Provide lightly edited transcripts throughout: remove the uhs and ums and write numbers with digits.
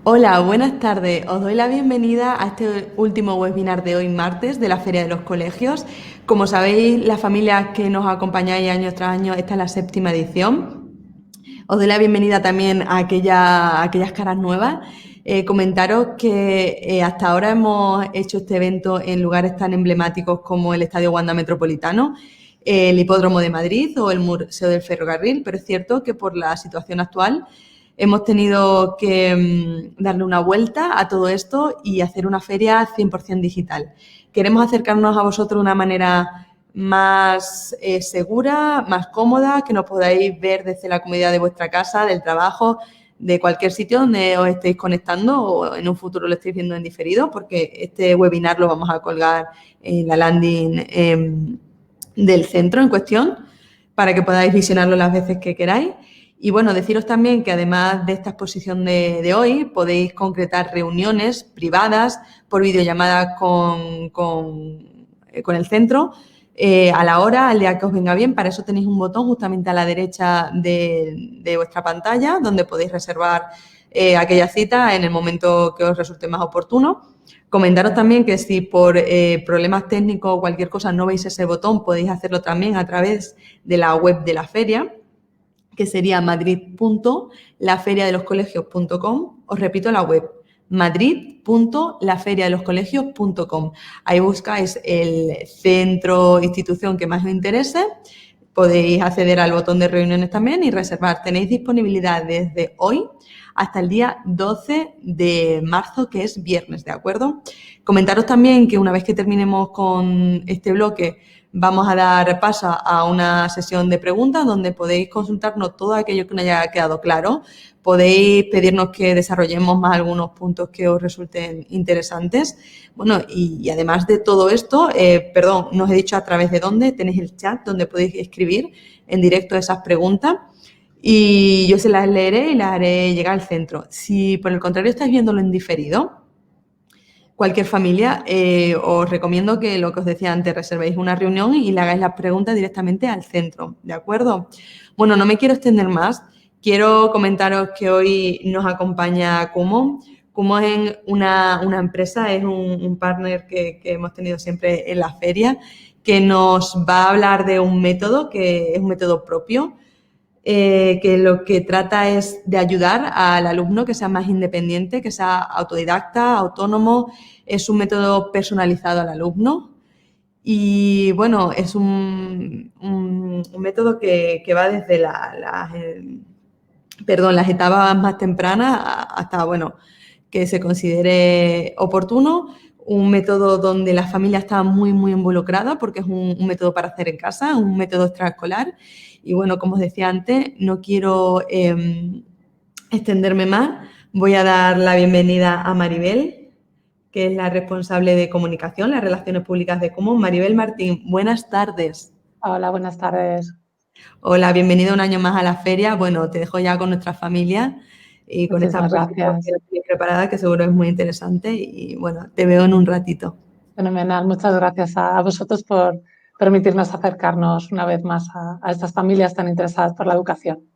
Hola, buenas tardes. Os doy la bienvenida a este último webinar de hoy martes de la Feria de los Colegios. Como sabéis, las familias que nos acompañáis año tras año, esta es la séptima edición. Os doy la bienvenida también a aquellas caras nuevas. Comentaros que hasta ahora hemos hecho este evento en lugares tan emblemáticos como el Estadio Wanda Metropolitano, el Hipódromo de Madrid o el Museo del Ferrocarril, pero es cierto que por la situación actual hemos tenido que darle una vuelta a todo esto y hacer una feria 100% digital. Queremos acercarnos a vosotros de una manera más segura, más cómoda, que nos podáis ver desde la comodidad de vuestra casa, del trabajo, de cualquier sitio donde os estéis conectando o en un futuro lo estéis viendo en diferido, porque este webinar lo vamos a colgar en la landing del centro en cuestión para que podáis visionarlo las veces que queráis. Y bueno, deciros también que además de esta exposición de hoy, podéis concretar reuniones privadas por videollamada con el centro a la hora, al día que os venga bien. Para eso tenéis un botón justamente a la derecha de vuestra pantalla donde podéis reservar aquella cita en el momento que os resulte más oportuno. Comentaros también que si por problemas técnicos o cualquier cosa no veis ese botón, podéis hacerlo también a través de la web de la feria, que sería madrid.laferiadeloscolegios.com. Os repito la web, madrid.laferiadeloscolegios.com. Ahí buscáis el centro, institución que más os interese. Podéis acceder al botón de reuniones también y reservar. Tenéis disponibilidad desde hoy hasta el día 12 de marzo, que es viernes, ¿de acuerdo? Comentaros también que una vez que terminemos con este bloque, vamos a dar paso a una sesión de preguntas donde podéis consultarnos todo aquello que no haya quedado claro. Podéis pedirnos que desarrollemos más algunos puntos que os resulten interesantes. Bueno, y además de todo esto, perdón, no os he dicho a través de dónde, tenéis el chat donde podéis escribir en directo esas preguntas y yo se las leeré y las haré llegar al centro. Si por el contrario estáis viéndolo en diferido, cualquier familia, os recomiendo que lo que os decía antes, reservéis una reunión y le hagáis las preguntas directamente al centro, ¿de acuerdo? Bueno, no me quiero extender más. Quiero comentaros que hoy nos acompaña Kumo. Kumo es una empresa, es un partner que hemos tenido siempre en la feria, que nos va a hablar de un método que es un método propio, que lo que trata es de ayudar al alumno que sea más independiente, que sea autodidacta, autónomo. Es un método personalizado al alumno y bueno, es un método que va desde las etapas más tempranas hasta, bueno, que se considere oportuno. Un método donde la familia está muy, muy involucrada porque es un método para hacer en casa, un método extraescolar. Y bueno, como os decía antes, no quiero extenderme más. Voy a dar la bienvenida a Maribel, que es la responsable de comunicación, las relaciones públicas de Común. Maribel Martín, buenas tardes. Hola, buenas tardes. Hola, bienvenida un año más a la feria. Bueno, te dejo ya con nuestra familia y con esta Muchísimas presentación gracias. que tienes preparada, que seguro es muy interesante. Y bueno, te veo en un ratito. Fenomenal. Muchas gracias a vosotros por permitirnos acercarnos una vez más a estas familias tan interesadas por la educación.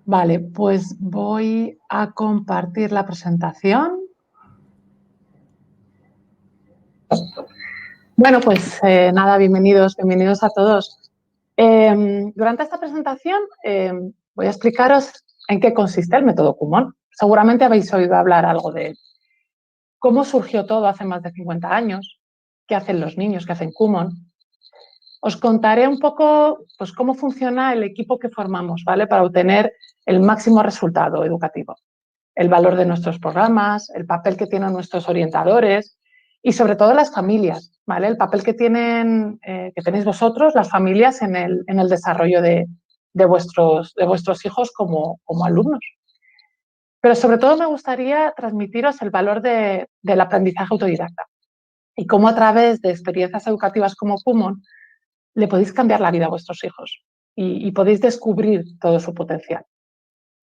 Vale, pues voy a compartir la presentación. Bueno, pues nada, bienvenidos a todos. Durante esta presentación voy a explicaros en qué consiste el método Kumon. Seguramente habéis oído hablar algo de él. Cómo surgió todo hace más de 50 años, qué hacen los niños, qué hacen Kumon. Os contaré un poco pues, cómo funciona el equipo que formamos, ¿vale? Para obtener el máximo resultado educativo, el valor de nuestros programas, el papel que tienen nuestros orientadores y sobre todo las familias, ¿vale? El papel que tenéis vosotros, las familias, en el desarrollo de vuestros hijos como alumnos. Pero sobre todo me gustaría transmitiros el valor del aprendizaje autodidacta y cómo a través de experiencias educativas como Kumon le podéis cambiar la vida a vuestros hijos y podéis descubrir todo su potencial.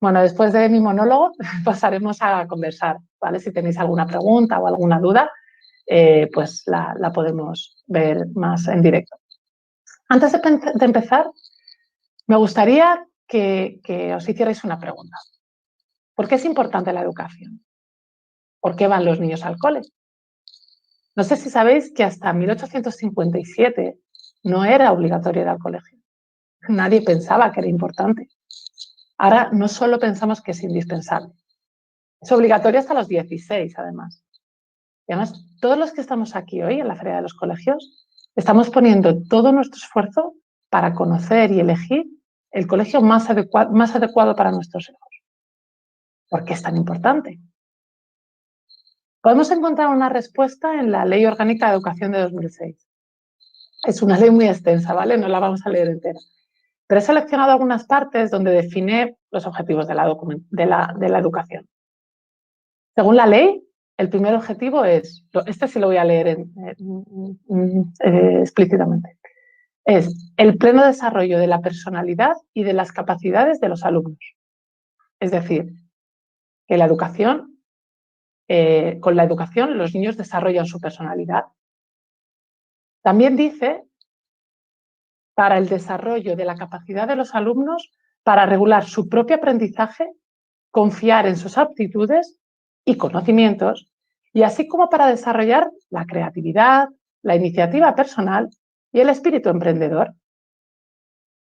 Bueno, después de mi monólogo pasaremos a conversar, ¿vale? Si tenéis alguna pregunta o alguna duda, pues la podemos ver más en directo. Antes de empezar, me gustaría que os hicierais una pregunta. ¿Por qué es importante la educación? ¿Por qué van los niños al cole? No sé si sabéis que hasta 1857 no era obligatorio ir al colegio. Nadie pensaba que era importante. Ahora no solo pensamos que es indispensable, es obligatorio hasta los 16, además. Y además, todos los que estamos aquí hoy en la Feria de los Colegios, estamos poniendo todo nuestro esfuerzo para conocer y elegir el colegio más adecuado para nuestros hijos. ¿Por qué es tan importante? Podemos encontrar una respuesta en la Ley Orgánica de Educación de 2006. Es una ley muy extensa, ¿vale? No la vamos a leer entera. Pero he seleccionado algunas partes donde define los objetivos de la educación. Según la ley, el primer objetivo es, este sí lo voy a leer explícitamente, es el pleno desarrollo de la personalidad y de las capacidades de los alumnos. Es decir, que con la educación los niños desarrollan su personalidad. También dice para el desarrollo de la capacidad de los alumnos para regular su propio aprendizaje, confiar en sus aptitudes y conocimientos, y así como para desarrollar la creatividad, la iniciativa personal y el espíritu emprendedor.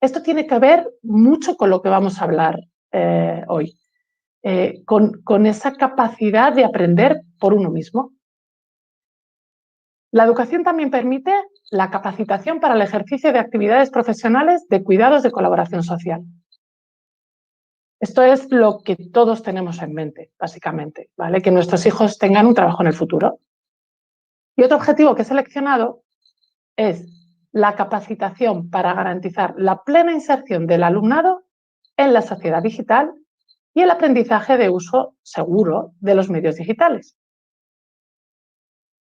Esto tiene que ver mucho con lo que vamos a hablar hoy, con esa capacidad de aprender por uno mismo. La educación también permite la capacitación para el ejercicio de actividades profesionales de cuidados de colaboración social. Esto es lo que todos tenemos en mente, básicamente, ¿vale? Que nuestros hijos tengan un trabajo en el futuro. Y otro objetivo que he seleccionado es la capacitación para garantizar la plena inserción del alumnado en la sociedad digital y el aprendizaje de uso seguro de los medios digitales.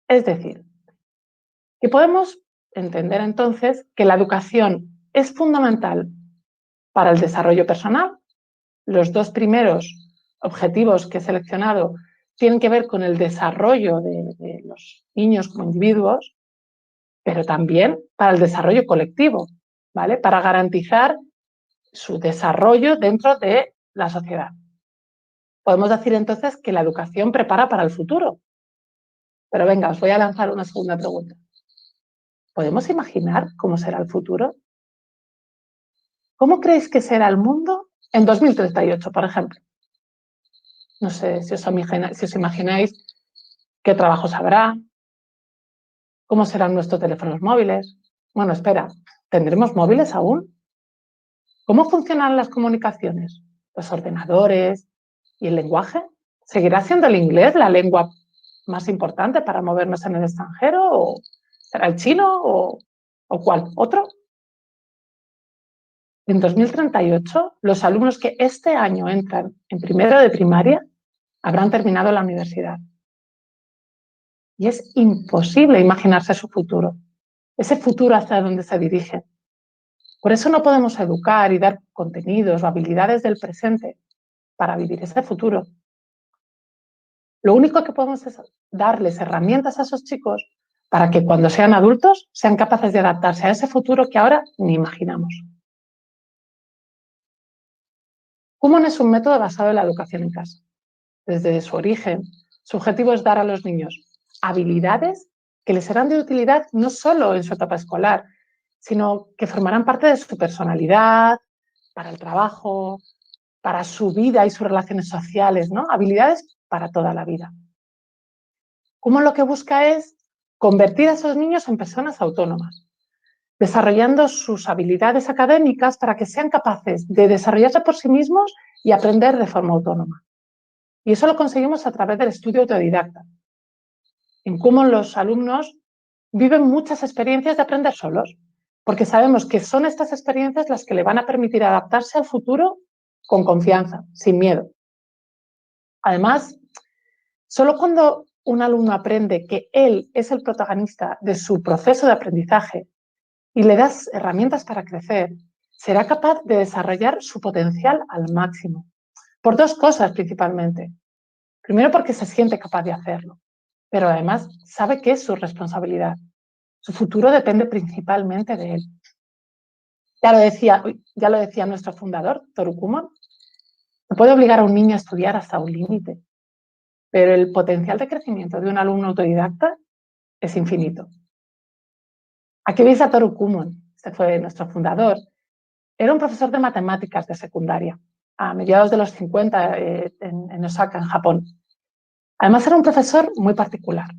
Es decir, que podemos entender entonces que la educación es fundamental para el desarrollo personal. Los dos primeros objetivos que he seleccionado tienen que ver con el desarrollo de los niños como individuos, pero también para el desarrollo colectivo, ¿vale? Para garantizar su desarrollo dentro de la sociedad. Podemos decir entonces que la educación prepara para el futuro. Pero venga, os voy a lanzar una segunda pregunta. ¿Podemos imaginar cómo será el futuro? ¿Cómo creéis que será el mundo en 2038, por ejemplo? No sé si os imagináis qué trabajos habrá, cómo serán nuestros teléfonos móviles. Bueno, espera, ¿tendremos móviles aún? ¿Cómo funcionan las comunicaciones? ¿Los ordenadores y el lenguaje? ¿Seguirá siendo el inglés la lengua más importante para movernos en el extranjero? ¿O será el chino? ¿O cuál? ¿Otro? En 2038, los alumnos que este año entran en primero de primaria habrán terminado la universidad. Y es imposible imaginarse su futuro, ese futuro hacia donde se dirige. Por eso no podemos educar y dar contenidos o habilidades del presente para vivir ese futuro. Lo único que podemos es darles herramientas a esos chicos para que cuando sean adultos sean capaces de adaptarse a ese futuro que ahora ni imaginamos. Kumon es un método basado en la educación en casa. Desde su origen, su objetivo es dar a los niños habilidades que les serán de utilidad no solo en su etapa escolar, sino que formarán parte de su personalidad, para el trabajo, para su vida y sus relaciones sociales, ¿no? Habilidades para toda la vida. Kumon lo que busca es convertir a esos niños en personas autónomas, desarrollando sus habilidades académicas para que sean capaces de desarrollarse por sí mismos y aprender de forma autónoma. Y eso lo conseguimos a través del estudio autodidacta. En Kumon los alumnos viven muchas experiencias de aprender solos, porque sabemos que son estas experiencias las que le van a permitir adaptarse al futuro con confianza, sin miedo. Además, solo cuando un alumno aprende que él es el protagonista de su proceso de aprendizaje y le das herramientas para crecer, será capaz de desarrollar su potencial al máximo. Por dos cosas principalmente. Primero, porque se siente capaz de hacerlo, pero además sabe que es su responsabilidad. Su futuro depende principalmente de él. Ya lo decía nuestro fundador, Toru Kumon, Se puede obligar a un niño a estudiar hasta un límite, pero el potencial de crecimiento de un alumno autodidacta es infinito. Aquí veis a Toru Kumon, este fue nuestro fundador. Era un profesor de matemáticas de secundaria, a mediados de los 50 en Osaka, en Japón. Además era un profesor muy particular.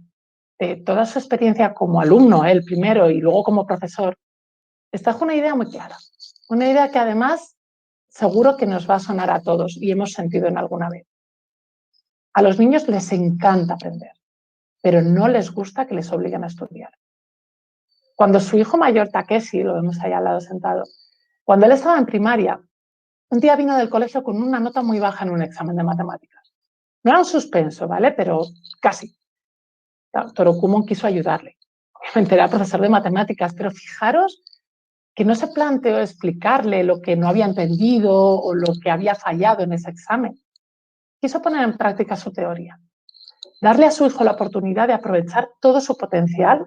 Toda su experiencia como alumno, él primero y luego como profesor, está con una idea muy clara. Una idea que además seguro que nos va a sonar a todos y hemos sentido en alguna vez. A los niños les encanta aprender, pero no les gusta que les obliguen a estudiar. Cuando su hijo mayor, Takeshi, lo vemos ahí al lado sentado, cuando él estaba en primaria, un día vino del colegio con una nota muy baja en un examen de matemáticas. No era un suspenso, ¿vale? Pero casi. Toru Kumon quiso ayudarle. Obviamente era profesor de matemáticas, pero fijaros que no se planteó explicarle lo que no había entendido o lo que había fallado en ese examen. Quiso poner en práctica su teoría, darle a su hijo la oportunidad de aprovechar todo su potencial,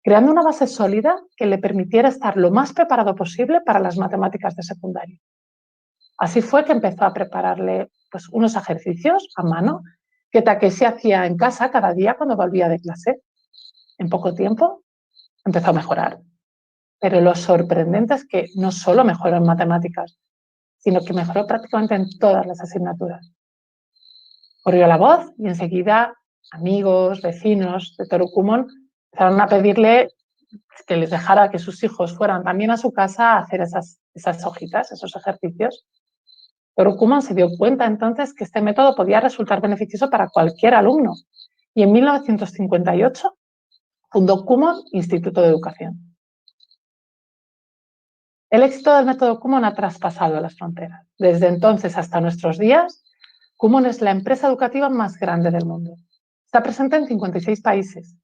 creando una base sólida que le permitiera estar lo más preparado posible para las matemáticas de secundaria. Así fue que empezó a prepararle pues, unos ejercicios a mano que Takeshi hacía en casa cada día cuando volvía de clase. En poco tiempo empezó a mejorar. Pero lo sorprendente es que no solo mejoró en matemáticas, sino que mejoró prácticamente en todas las asignaturas. Corrió la voz y enseguida amigos, vecinos de Toru Kumon empezaron a pedirle que les dejara que sus hijos fueran también a su casa a hacer esas hojitas, esos ejercicios. Toru Kumon se dio cuenta entonces que este método podía resultar beneficioso para cualquier alumno y en 1958 fundó Kumon Instituto de Educación. El éxito del método Kumon ha traspasado las fronteras. Desde entonces hasta nuestros días, Kumon es la empresa educativa más grande del mundo. Está presente en 56 países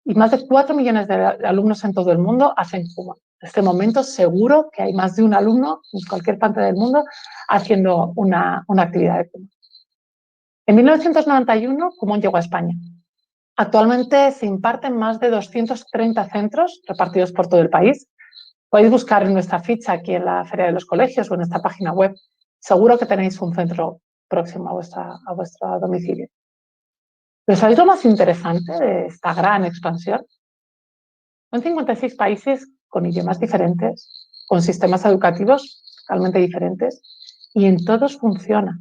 y más de 4 millones de alumnos en todo el mundo hacen Kumon. En este momento seguro que hay más de un alumno en cualquier parte del mundo haciendo una actividad de Kumon. En 1991, Kumon llegó a España. Actualmente se imparten más de 230 centros repartidos por todo el país. Podéis buscar en nuestra ficha aquí en la Feria de los Colegios o en esta página web. Seguro que tenéis un centro próximo a vuestro domicilio. ¿Pero sabéis lo más interesante de esta gran expansión? Son 56 países con idiomas diferentes, con sistemas educativos totalmente diferentes, y en todos funciona.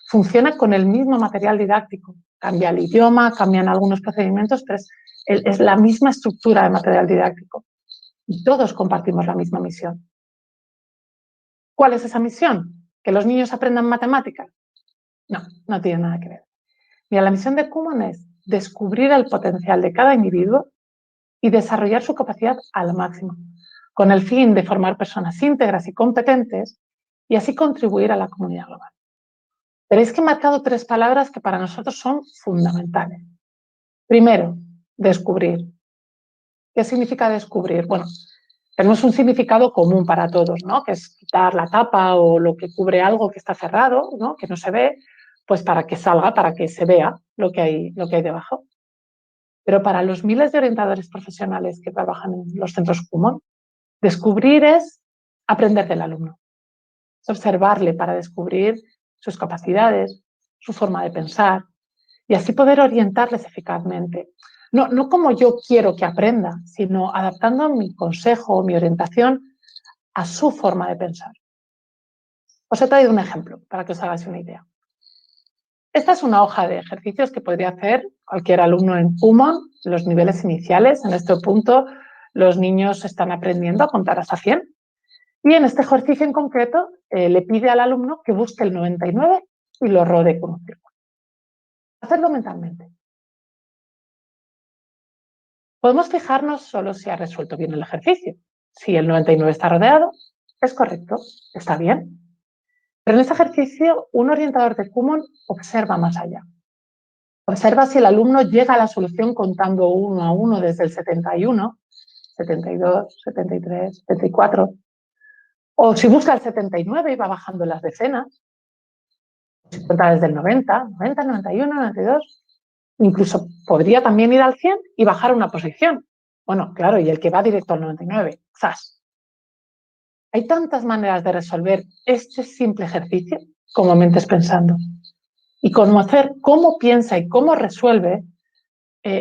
Funciona con el mismo material didáctico. Cambia el idioma, cambian algunos procedimientos, pero es la misma estructura de material didáctico. Y todos compartimos la misma misión. ¿Cuál es esa misión? ¿Que los niños aprendan matemáticas? No, no tiene nada que ver. Mira, la misión de Kumon es descubrir el potencial de cada individuo y desarrollar su capacidad al máximo, con el fin de formar personas íntegras y competentes y así contribuir a la comunidad global. Veréis que he marcado 3 palabras que para nosotros son fundamentales. Primero, descubrir. ¿Qué significa descubrir? Bueno, tenemos un significado común para todos, ¿no? Que es quitar la tapa o lo que cubre algo que está cerrado, ¿no? Que no se ve, pues para que salga, para que se vea lo que hay debajo. Pero para los miles de orientadores profesionales que trabajan en los centros Kumon, descubrir es aprender del alumno, es observarle para descubrir sus capacidades, su forma de pensar y así poder orientarles eficazmente. No como yo quiero que aprenda, sino adaptando mi consejo, mi orientación a su forma de pensar. Os he traído un ejemplo para que os hagáis una idea. Esta es una hoja de ejercicios que podría hacer cualquier alumno en Kumon, los niveles iniciales. En este punto, los niños están aprendiendo a contar hasta 100. Y en este ejercicio en concreto, le pide al alumno que busque el 99 y lo rodee con un círculo. Hacerlo mentalmente. Podemos fijarnos solo si ha resuelto bien el ejercicio. Si el 99 está rodeado, es correcto, está bien. Pero en este ejercicio, un orientador de Kumon observa más allá. Observa si el alumno llega a la solución contando 1 a 1 desde el 71, 72, 73, 74, o si busca el 79 y va bajando las decenas, si cuenta desde el 90, 90, 91, 92, incluso podría también ir al 100 y bajar una posición. Bueno, claro, y el que va directo al 99, ¡zas! Hay tantas maneras de resolver este simple ejercicio como mentes pensando. Y conocer cómo piensa y cómo resuelve,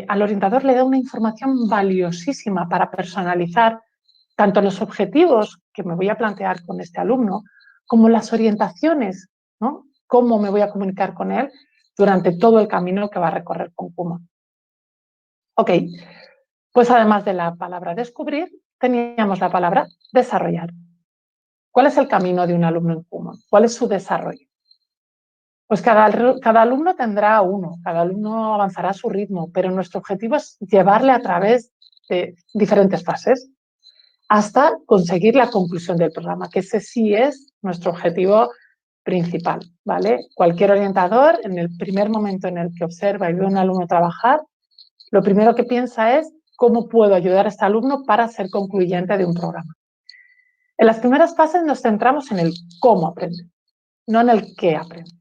al orientador le da una información valiosísima para personalizar tanto los objetivos que me voy a plantear con este alumno, como las orientaciones, ¿no? Cómo me voy a comunicar con él durante todo el camino que va a recorrer con Kumon. Ok, pues además de la palabra descubrir, teníamos la palabra desarrollar. ¿Cuál es el camino de un alumno en Kumon? ¿Cuál es su desarrollo? Pues cada alumno tendrá uno, cada alumno avanzará a su ritmo, pero nuestro objetivo es llevarle a través de diferentes fases hasta conseguir la conclusión del programa, que ese sí es nuestro objetivo principal, ¿vale? Cualquier orientador, en el primer momento en el que observa y ve a un alumno trabajar, lo primero que piensa es cómo puedo ayudar a este alumno para ser concluyente de un programa. En las primeras fases nos centramos en el cómo aprende, no en el qué aprende,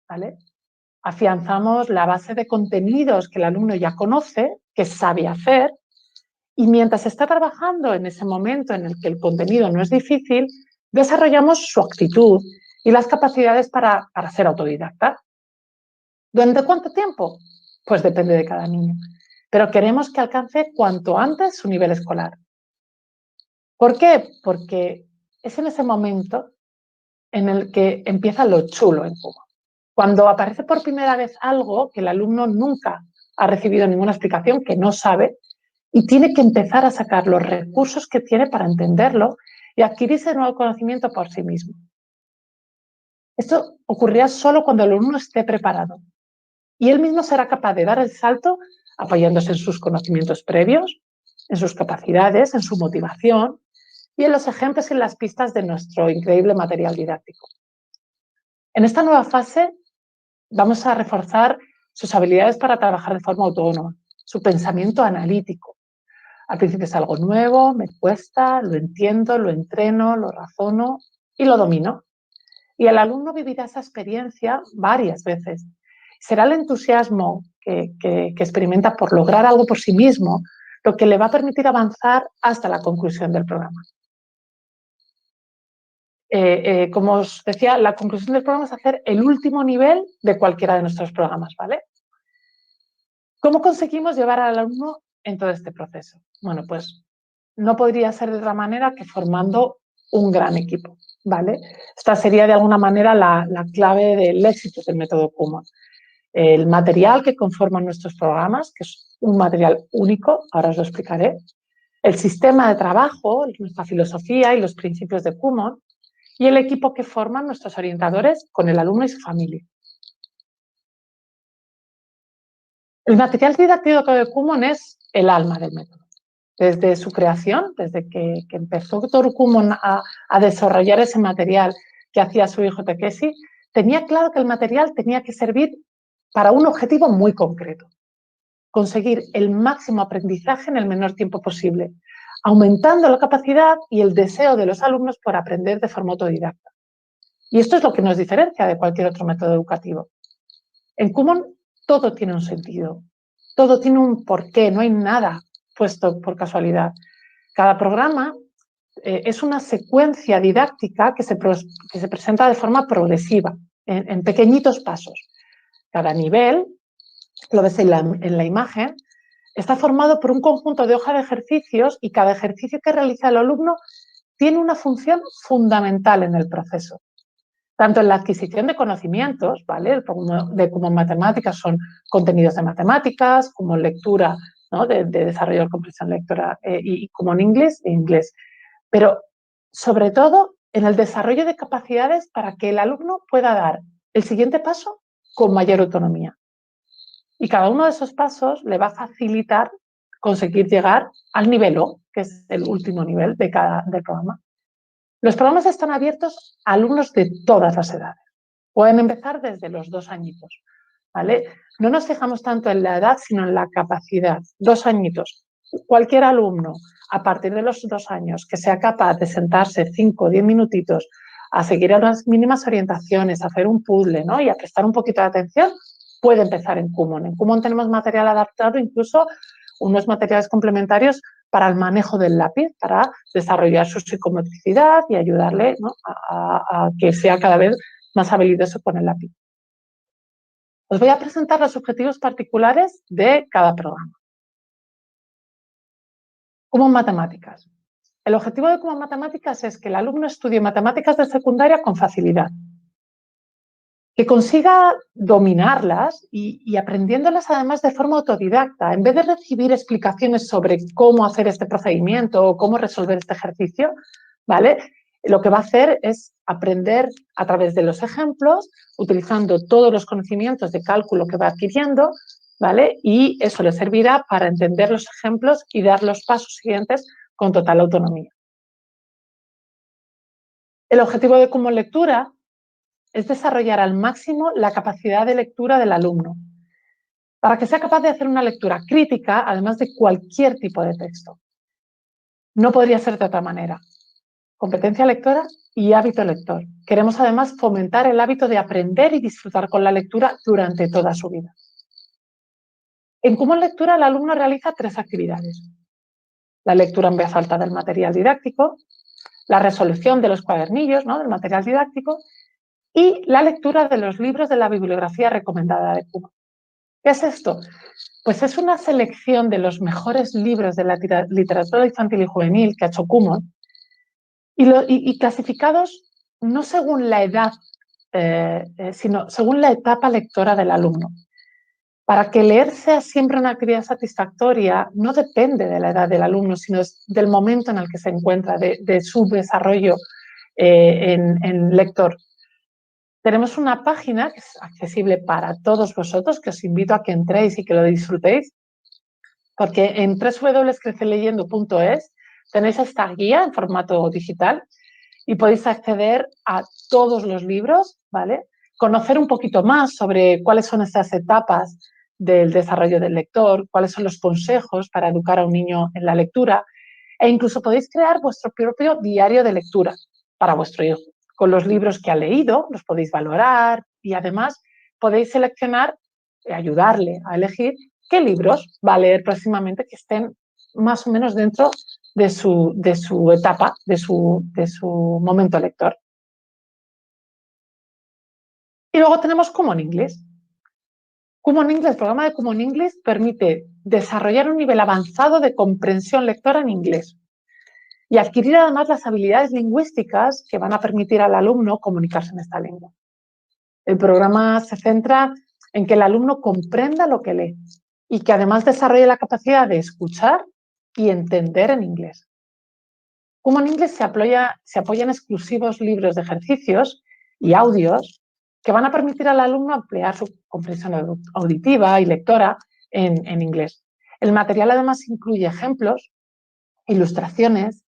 ¿vale? Afianzamos la base de contenidos que el alumno ya conoce, que sabe hacer, y mientras está trabajando en ese momento en el que el contenido no es difícil, desarrollamos su actitud y las capacidades para ser autodidacta. ¿Durante cuánto tiempo? Pues depende de cada niño. Pero queremos que alcance cuanto antes su nivel escolar. ¿Por qué? Porque es en ese momento en el que empieza lo chulo en Kumon. Cuando aparece por primera vez algo que el alumno nunca ha recibido ninguna explicación, que no sabe, y tiene que empezar a sacar los recursos que tiene para entenderlo y adquirir ese nuevo conocimiento por sí mismo. Esto ocurrirá solo cuando el alumno esté preparado y él mismo será capaz de dar el salto apoyándose en sus conocimientos previos, en sus capacidades, en su motivación y en los ejemplos y en las pistas de nuestro increíble material didáctico. En esta nueva fase vamos a reforzar sus habilidades para trabajar de forma autónoma, su pensamiento analítico. Al principio es algo nuevo, me cuesta, lo entiendo, lo entreno, lo razono y lo domino. Y el alumno vivirá esa experiencia varias veces. Será el entusiasmo que experimenta por lograr algo por sí mismo lo que le va a permitir avanzar hasta la conclusión del programa. Como os decía, la conclusión del programa es hacer el último nivel de cualquiera de nuestros programas, ¿vale? ¿Cómo conseguimos llevar al alumno en todo este proceso? Bueno, pues no podría ser de otra manera que formando un gran equipo, ¿vale? Esta sería de alguna manera la clave del éxito del método Kumon. El material que conforma nuestros programas, que es un material único, ahora os lo explicaré, el sistema de trabajo, nuestra filosofía y los principios de Kumon, y el equipo que forman nuestros orientadores con el alumno y su familia. El material didáctico de Kumon es el alma del método. Desde su creación, desde que empezó Toru Kumon a desarrollar ese material que hacía su hijo Takeshi, tenía claro que el material tenía que servir para un objetivo muy concreto: conseguir el máximo aprendizaje en el menor tiempo posible, aumentando la capacidad y el deseo de los alumnos por aprender de forma autodidacta. Y esto es lo que nos diferencia de cualquier otro método educativo. En Kumon todo tiene un sentido, todo tiene un porqué, no hay nada puesto por casualidad. Cada programa es una secuencia didáctica que se presenta de forma progresiva, en pequeñitos pasos. Cada nivel, lo ves en la imagen, está formado por un conjunto de hojas de ejercicios y cada ejercicio que realiza el alumno tiene una función fundamental en el proceso. Tanto en la adquisición de conocimientos, ¿vale? Como en matemáticas son contenidos de matemáticas, como en lectura, ¿no? de desarrollo de comprensión lectora, y como en inglés. Pero sobre todo en el desarrollo de capacidades para que el alumno pueda dar el siguiente paso con mayor autonomía. Y cada uno de esos pasos le va a facilitar conseguir llegar al nivel O, que es el último nivel del programa. Los programas están abiertos a alumnos de todas las edades. Pueden empezar desde los 2 añitos, ¿vale? No nos fijamos tanto en la edad, sino en la capacidad. 2 añitos. Cualquier alumno, a partir de los 2 años, que sea capaz de sentarse 5 o 10 minutitos a seguir unas mínimas orientaciones, a hacer un puzzle, ¿no? Y a prestar un poquito de atención, puede empezar en Kumon. En Kumon tenemos material adaptado, incluso unos materiales complementarios para el manejo del lápiz, para desarrollar su psicomotricidad y ayudarle, ¿no? a que sea cada vez más habilidoso con el lápiz. Os voy a presentar los objetivos particulares de cada programa. Kumon Matemáticas. El objetivo de Kumon Matemáticas es que el alumno estudie matemáticas de secundaria con facilidad, que consiga dominarlas y aprendiéndolas además de forma autodidacta. En vez de recibir explicaciones sobre cómo hacer este procedimiento o cómo resolver este ejercicio, ¿vale? Lo que va a hacer es aprender a través de los ejemplos, utilizando todos los conocimientos de cálculo que va adquiriendo, ¿vale? Y eso le servirá para entender los ejemplos y dar los pasos siguientes con total autonomía. El objetivo de Kumon Lectura es desarrollar al máximo la capacidad de lectura del alumno, para que sea capaz de hacer una lectura crítica, además de cualquier tipo de texto. No podría ser de otra manera. Competencia lectora y hábito lector. Queremos además fomentar el hábito de aprender y disfrutar con la lectura durante toda su vida. En Kumon Lectura el alumno realiza 3 actividades. La lectura en voz alta del material didáctico, la resolución de los cuadernillos, ¿no?, del material didáctico, y la lectura de los libros de la bibliografía recomendada de Kumon. ¿Qué es esto? Pues es una selección de los mejores libros de la literatura infantil y juvenil que ha hecho Kumon y clasificados no según la edad, sino según la etapa lectora del alumno. Para que leer sea siempre una actividad satisfactoria, no depende de la edad del alumno, sino del momento en el que se encuentra, de su desarrollo en lector. Tenemos una página que es accesible para todos vosotros, que os invito a que entréis y que lo disfrutéis, porque en www.creceleyendo.es tenéis esta guía en formato digital y podéis acceder a todos los libros, ¿vale? Conocer un poquito más sobre cuáles son estas etapas del desarrollo del lector, cuáles son los consejos para educar a un niño en la lectura, e incluso podéis crear vuestro propio diario de lectura para vuestro hijo. Con los libros que ha leído, los podéis valorar y además podéis seleccionar, ayudarle a elegir qué libros va a leer próximamente que estén más o menos dentro de su etapa, de su momento lector. Y luego tenemos Kumon English. Kumon English, el programa de Kumon English permite desarrollar un nivel avanzado de comprensión lectora en inglés y adquirir además las habilidades lingüísticas que van a permitir al alumno comunicarse en esta lengua. El programa se centra en que el alumno comprenda lo que lee y que además desarrolle la capacidad de escuchar y entender en inglés. Kumon English se apoya en exclusivos libros de ejercicios y audios que van a permitir al alumno ampliar su comprensión auditiva y lectora en inglés. El material además incluye ejemplos, ilustraciones,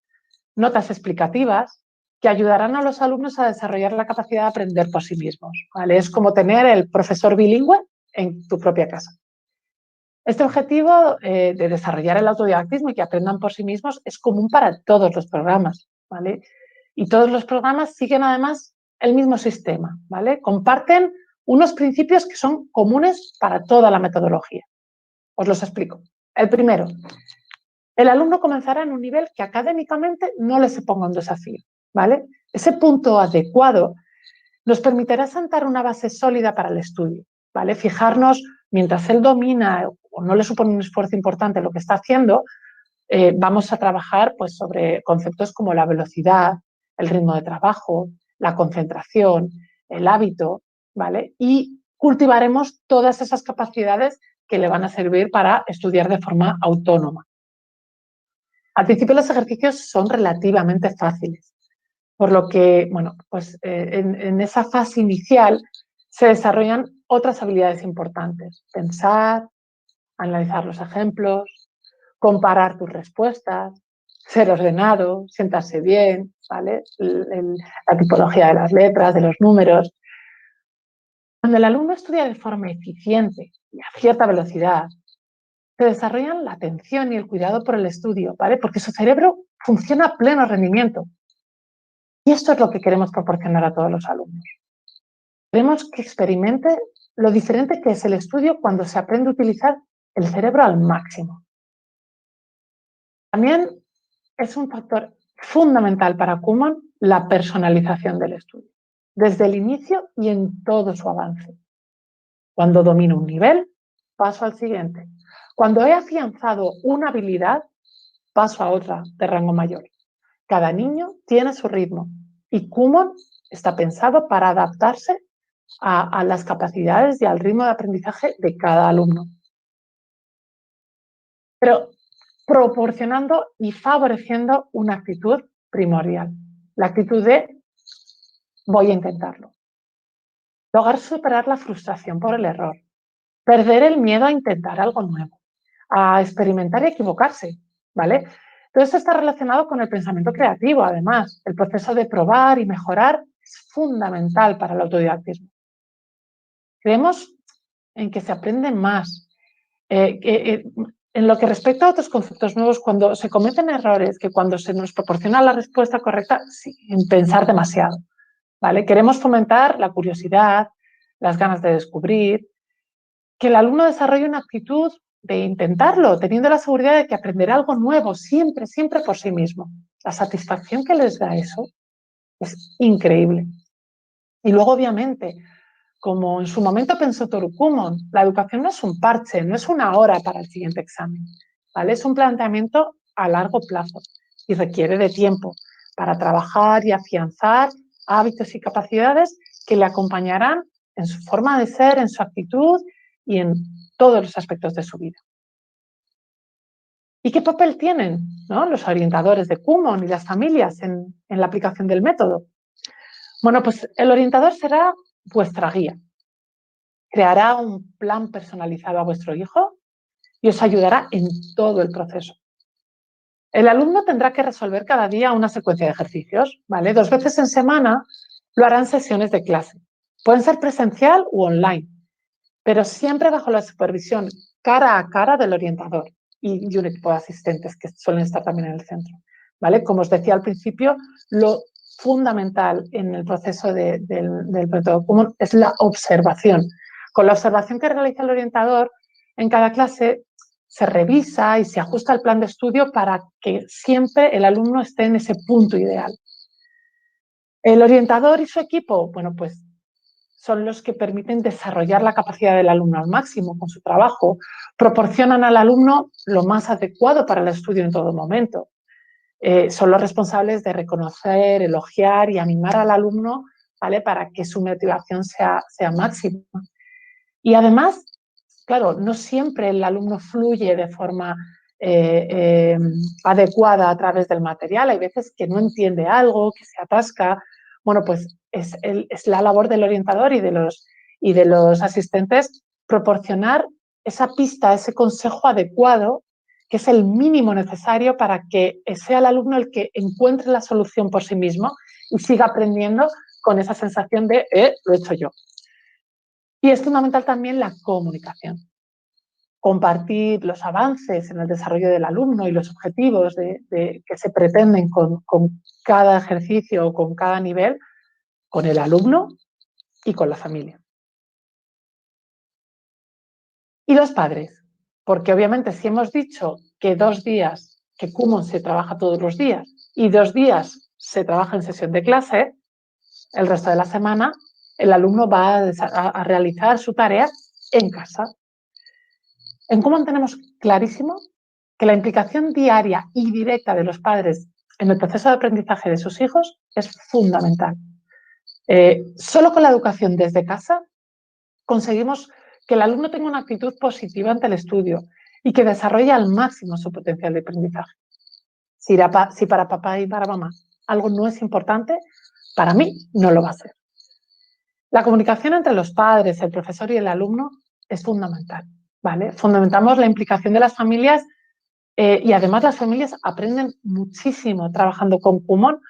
notas explicativas que ayudarán a los alumnos a desarrollar la capacidad de aprender por sí mismos, ¿vale? Es como tener el profesor bilingüe en tu propia casa. Este objetivo de desarrollar el autodidactismo y que aprendan por sí mismos es común para todos los programas, ¿vale? Y todos los programas siguen además el mismo sistema, ¿vale? Comparten unos principios que son comunes para toda la metodología. Os los explico. El primero, el alumno comenzará en un nivel que académicamente no le suponga un desafío, ¿vale? Ese punto adecuado nos permitirá sentar una base sólida para el estudio, ¿vale? Fijarnos, mientras él domina o no le supone un esfuerzo importante lo que está haciendo, vamos a trabajar pues, sobre conceptos como la velocidad, el ritmo de trabajo, la concentración, el hábito, ¿vale? Y cultivaremos todas esas capacidades que le van a servir para estudiar de forma autónoma. Al principio los ejercicios son relativamente fáciles, por lo que, bueno, pues en esa fase inicial se desarrollan otras habilidades importantes. Pensar, analizar los ejemplos, comparar tus respuestas, ser ordenado, sentarse bien, ¿vale? La tipología de las letras, de los números. Cuando el alumno estudia de forma eficiente y a cierta velocidad, se desarrollan la atención y el cuidado por el estudio, ¿vale? Porque su cerebro funciona a pleno rendimiento. Y esto es lo que queremos proporcionar a todos los alumnos. Queremos que experimente lo diferente que es el estudio cuando se aprende a utilizar el cerebro al máximo. También es un factor fundamental para Kumon la personalización del estudio. desde el inicio y en todo su avance. Cuando domino un nivel, paso al siguiente. Cuando he afianzado una habilidad, paso a otra de rango mayor. Cada niño tiene su ritmo y Kumon está pensado para adaptarse a las capacidades y al ritmo de aprendizaje de cada alumno. Pero proporcionando y favoreciendo una actitud primordial. La actitud de voy a intentarlo. Lograr superar la frustración por el error. Perder el miedo a intentar algo nuevo. A experimentar y equivocarse, ¿vale? Todo esto está relacionado con el pensamiento creativo, además. El proceso de probar y mejorar es fundamental para el autodidactismo. Creemos en que se aprende más. En lo que respecta a otros conceptos nuevos, cuando se cometen errores, que cuando se nos proporciona la respuesta correcta, sin pensar demasiado, ¿vale? Queremos fomentar la curiosidad, las ganas de descubrir, que el alumno desarrolle una actitud de intentarlo, teniendo la seguridad de que aprenderá algo nuevo, siempre, siempre por sí mismo. La satisfacción que les da eso es increíble. Y luego, obviamente, como en su momento pensó Toru Kumon, la educación no es un parche, no es una hora para el siguiente examen, ¿vale? Es un planteamiento a largo plazo y requiere de tiempo para trabajar y afianzar hábitos y capacidades que le acompañarán en su forma de ser, en su actitud y en todos los aspectos de su vida. ¿Y qué papel tienen, ¿no?, los orientadores de Kumon y las familias en la aplicación del método? Bueno, pues el orientador será vuestra guía. Creará un plan personalizado a vuestro hijo y os ayudará en todo el proceso. El alumno tendrá que resolver cada día una secuencia de ejercicios, ¿vale? 2 veces en semana lo harán sesiones de clase. Pueden ser presencial u online, pero siempre bajo la supervisión cara a cara del orientador y un equipo de asistentes que suelen estar también en el centro, ¿vale? Como os decía al principio, lo fundamental en el proceso del método Kumon es la observación. Con la observación que realiza el orientador en cada clase se revisa y se ajusta el plan de estudio para que siempre el alumno esté en ese punto ideal. El orientador y su equipo, bueno, pues son los que permiten desarrollar la capacidad del alumno al máximo con su trabajo, proporcionan al alumno lo más adecuado para el estudio en todo momento. Son los responsables de reconocer, elogiar y animar al alumno, ¿vale?, para que su motivación sea máxima. Y además, claro, no siempre el alumno fluye de forma adecuada a través del material. Hay veces que no entiende algo, que se atasca. Bueno, pues es la labor del orientador y de los asistentes proporcionar esa pista, ese consejo adecuado, que es el mínimo necesario para que sea el alumno el que encuentre la solución por sí mismo y siga aprendiendo con esa sensación de lo he hecho yo. Y es fundamental también la comunicación. Compartir los avances en el desarrollo del alumno y los objetivos que se pretenden con cada ejercicio o con cada nivel, con el alumno y con la familia. Y los padres, porque obviamente si hemos dicho que 2 días, que Kumon se trabaja todos los días y 2 días se trabaja en sesión de clase, el resto de la semana el alumno va a realizar su tarea en casa. En Kumon tenemos clarísimo que la implicación diaria y directa de los padres en el proceso de aprendizaje de sus hijos es fundamental. Solo con la educación desde casa conseguimos que el alumno tenga una actitud positiva ante el estudio y que desarrolle al máximo su potencial de aprendizaje. Si para papá y para mamá algo no es importante, para mí no lo va a ser. La comunicación entre los padres, el profesor y el alumno es fundamental, ¿vale? Fundamentamos la implicación de las familias y además las familias aprenden muchísimo trabajando con Kumon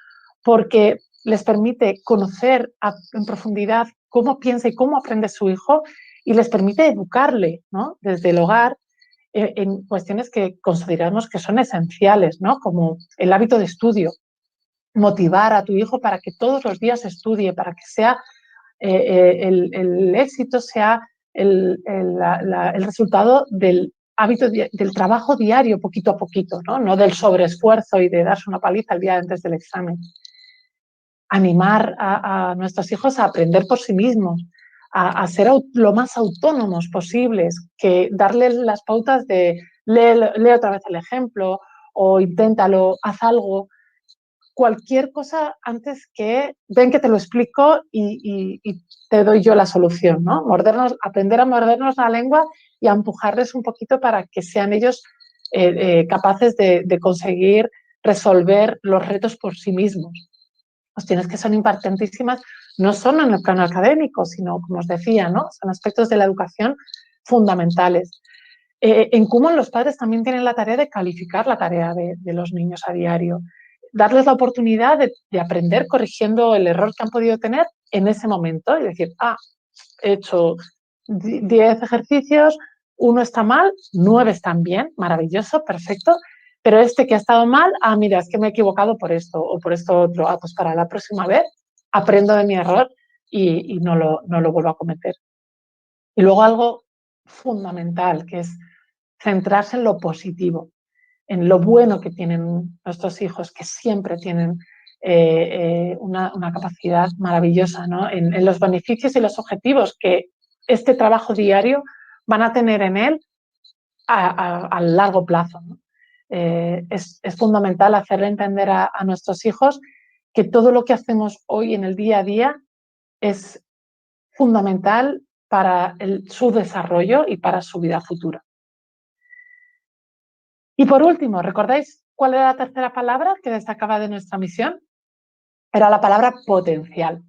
porque les permite conocer en profundidad cómo piensa y cómo aprende su hijo y les permite educarle, ¿no?, desde el hogar en cuestiones que consideramos que son esenciales, ¿no?, como el hábito de estudio, motivar a tu hijo para que todos los días estudie, para que sea el éxito sea el resultado del hábito del trabajo diario poquito a poquito, ¿no?, no del sobreesfuerzo y de darse una paliza el día antes del examen. animar a nuestros hijos a aprender por sí mismos, a ser lo más autónomos posibles, que darles las pautas de lee otra vez el ejemplo o inténtalo, haz algo, cualquier cosa antes que ven que te lo explico y te doy yo la solución, ¿no? Aprender a mordernos la lengua y a empujarles un poquito para que sean ellos capaces de conseguir resolver los retos por sí mismos. Cuestiones que son importantísimas, no solo en el plano académico, sino, como os decía, ¿no? Son aspectos de la educación fundamentales. En Kumon los padres también tienen la tarea de calificar la tarea de los niños a diario, darles la oportunidad de aprender corrigiendo el error que han podido tener en ese momento y decir, he hecho 10 ejercicios, uno está mal, 9 están bien, maravilloso, perfecto, pero este que ha estado mal, mira, es que me he equivocado por esto o por esto otro, pues para la próxima vez aprendo de mi error y no lo vuelvo a cometer. Y luego algo fundamental, que es centrarse en lo positivo, en lo bueno que tienen nuestros hijos, que siempre tienen una capacidad maravillosa, ¿no? En los beneficios y los objetivos que este trabajo diario van a tener en él a largo plazo, ¿no? Es fundamental hacerle entender a nuestros hijos que todo lo que hacemos hoy en el día a día es fundamental para su desarrollo y para su vida futura. Y por último, ¿recordáis cuál era la tercera palabra que destacaba de nuestra misión? Era la palabra potencial.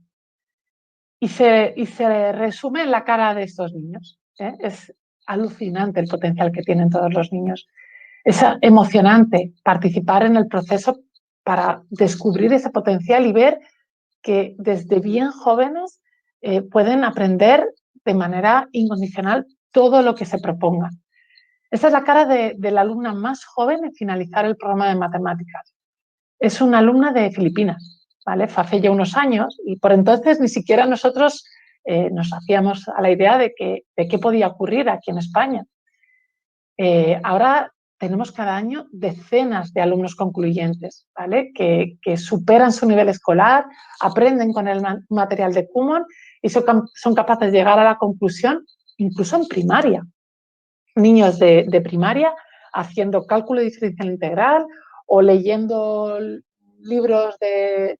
Y se resume en la cara de estos niños. Es alucinante el potencial que tienen todos los niños. Es emocionante participar en el proceso para descubrir ese potencial y ver que desde bien jóvenes pueden aprender de manera incondicional todo lo que se propongan. Esta es la cara de la alumna más joven en finalizar el programa de matemáticas. Es una alumna de Filipinas, ¿vale? Fue hace ya unos años y por entonces ni siquiera nosotros nos hacíamos a la idea de qué podía ocurrir aquí en España. Ahora tenemos cada año decenas de alumnos concluyentes, ¿vale? Que superan su nivel escolar, aprenden con el material de Kumon y son capaces de llegar a la conclusión incluso en primaria. Niños de primaria haciendo cálculo diferencial integral o leyendo libros de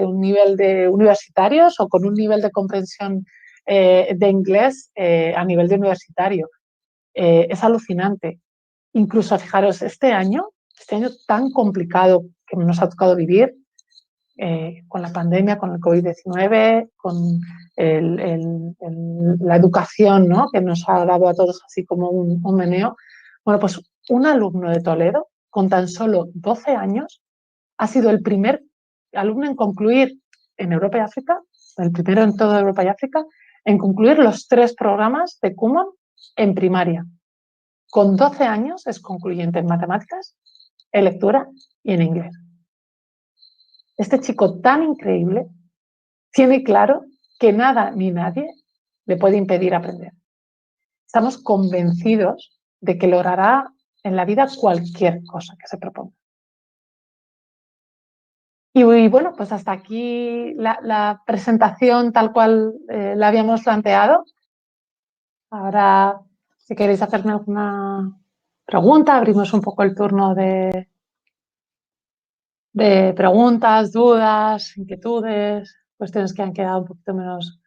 un nivel de universitarios o con un nivel de comprensión de inglés a nivel de universitario. Es alucinante. Incluso, fijaros, este año tan complicado que nos ha tocado vivir, con la pandemia, con el COVID-19, con la educación, ¿no? Que nos ha dado a todos así como un meneo. Bueno, pues un alumno de Toledo, con tan solo 12 años, ha sido el primer alumno en concluir en Europa y África, el primero en toda Europa y África, en concluir los 3 programas de Kumon en primaria. Con 12 años es concluyente en matemáticas, en lectura y en inglés. Este chico tan increíble tiene claro que nada ni nadie le puede impedir aprender. Estamos convencidos de que logrará en la vida cualquier cosa que se proponga. Y bueno, pues hasta aquí la presentación tal cual la habíamos planteado. Ahora, si queréis hacerme alguna pregunta, abrimos un poco el turno de preguntas, dudas, inquietudes, cuestiones que han quedado un poquito menos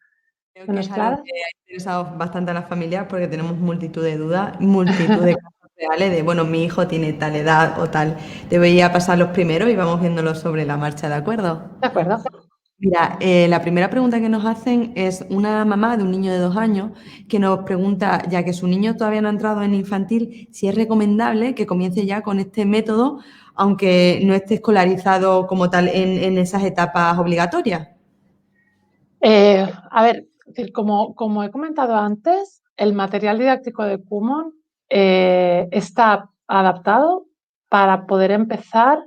Creo que es algo claras. que ha interesado bastante a las familias porque tenemos multitud de dudas, multitud de casos reales de, bueno, mi hijo tiene tal edad o tal. Te voy a pasar los primeros y vamos viéndolos sobre la marcha, ¿de acuerdo? De acuerdo. Mira, la primera pregunta que nos hacen es una mamá de un niño de 2 años que nos pregunta, ya que su niño todavía no ha entrado en infantil, si es recomendable que comience ya con este método, aunque no esté escolarizado como tal en esas etapas obligatorias. A ver, como he comentado antes, el material didáctico de Kumon está adaptado para poder empezar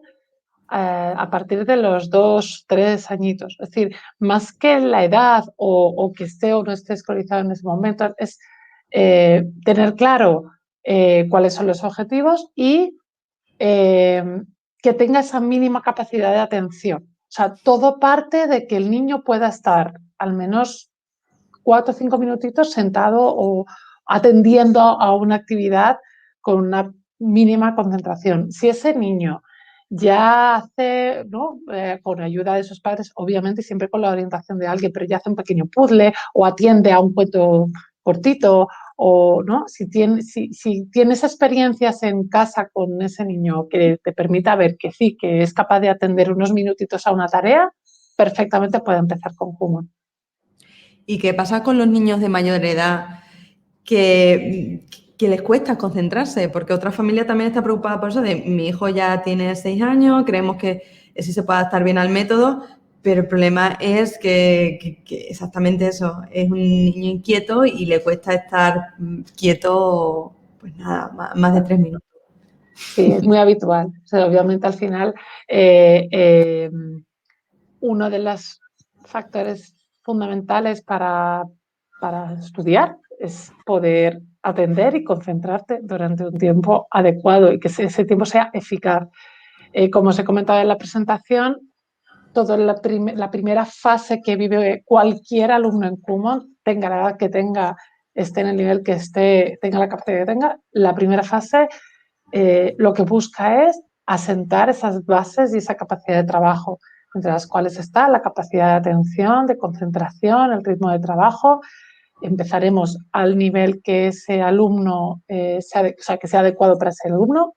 a partir de los 2, 3 añitos. Es decir, más que la edad o que esté o no esté escolarizado en ese momento, es tener claro cuáles son los objetivos y que tenga esa mínima capacidad de atención. sea, todo parte de que el niño pueda estar al menos 4 o 5 minutitos sentado o atendiendo a una actividad con una mínima concentración. Si ese niño ya hace, ¿no? Con ayuda de sus padres, obviamente siempre con la orientación de alguien, pero ya hace un pequeño puzzle o atiende a un cuento cortito, o ¿no? Si tienes experiencias en casa con ese niño que te permita ver que sí, que es capaz de atender unos minutitos a una tarea, perfectamente puede empezar con Kumon. ¿Y qué pasa con los niños de mayor edad que les cuesta concentrarse? Porque otra familia también está preocupada por eso de mi hijo ya tiene 6 años, creemos que sí se puede adaptar bien al método, pero el problema es que exactamente eso, es un niño inquieto y le cuesta estar quieto, pues nada, más de 3 minutos. Sí, es muy habitual. O sea, obviamente al final uno de los factores fundamentales para estudiar es poder atender y concentrarte durante un tiempo adecuado y que ese tiempo sea eficaz. Como os he comentado en la presentación, toda la primera fase que vive cualquier alumno en Kumon, tenga la edad que tenga, esté en el nivel que esté, tenga la capacidad que tenga, la primera fase lo que busca es asentar esas bases y esa capacidad de trabajo, entre las cuales está la capacidad de atención, de concentración, el ritmo de trabajo. Empezaremos al nivel que ese alumno que sea adecuado para ese alumno,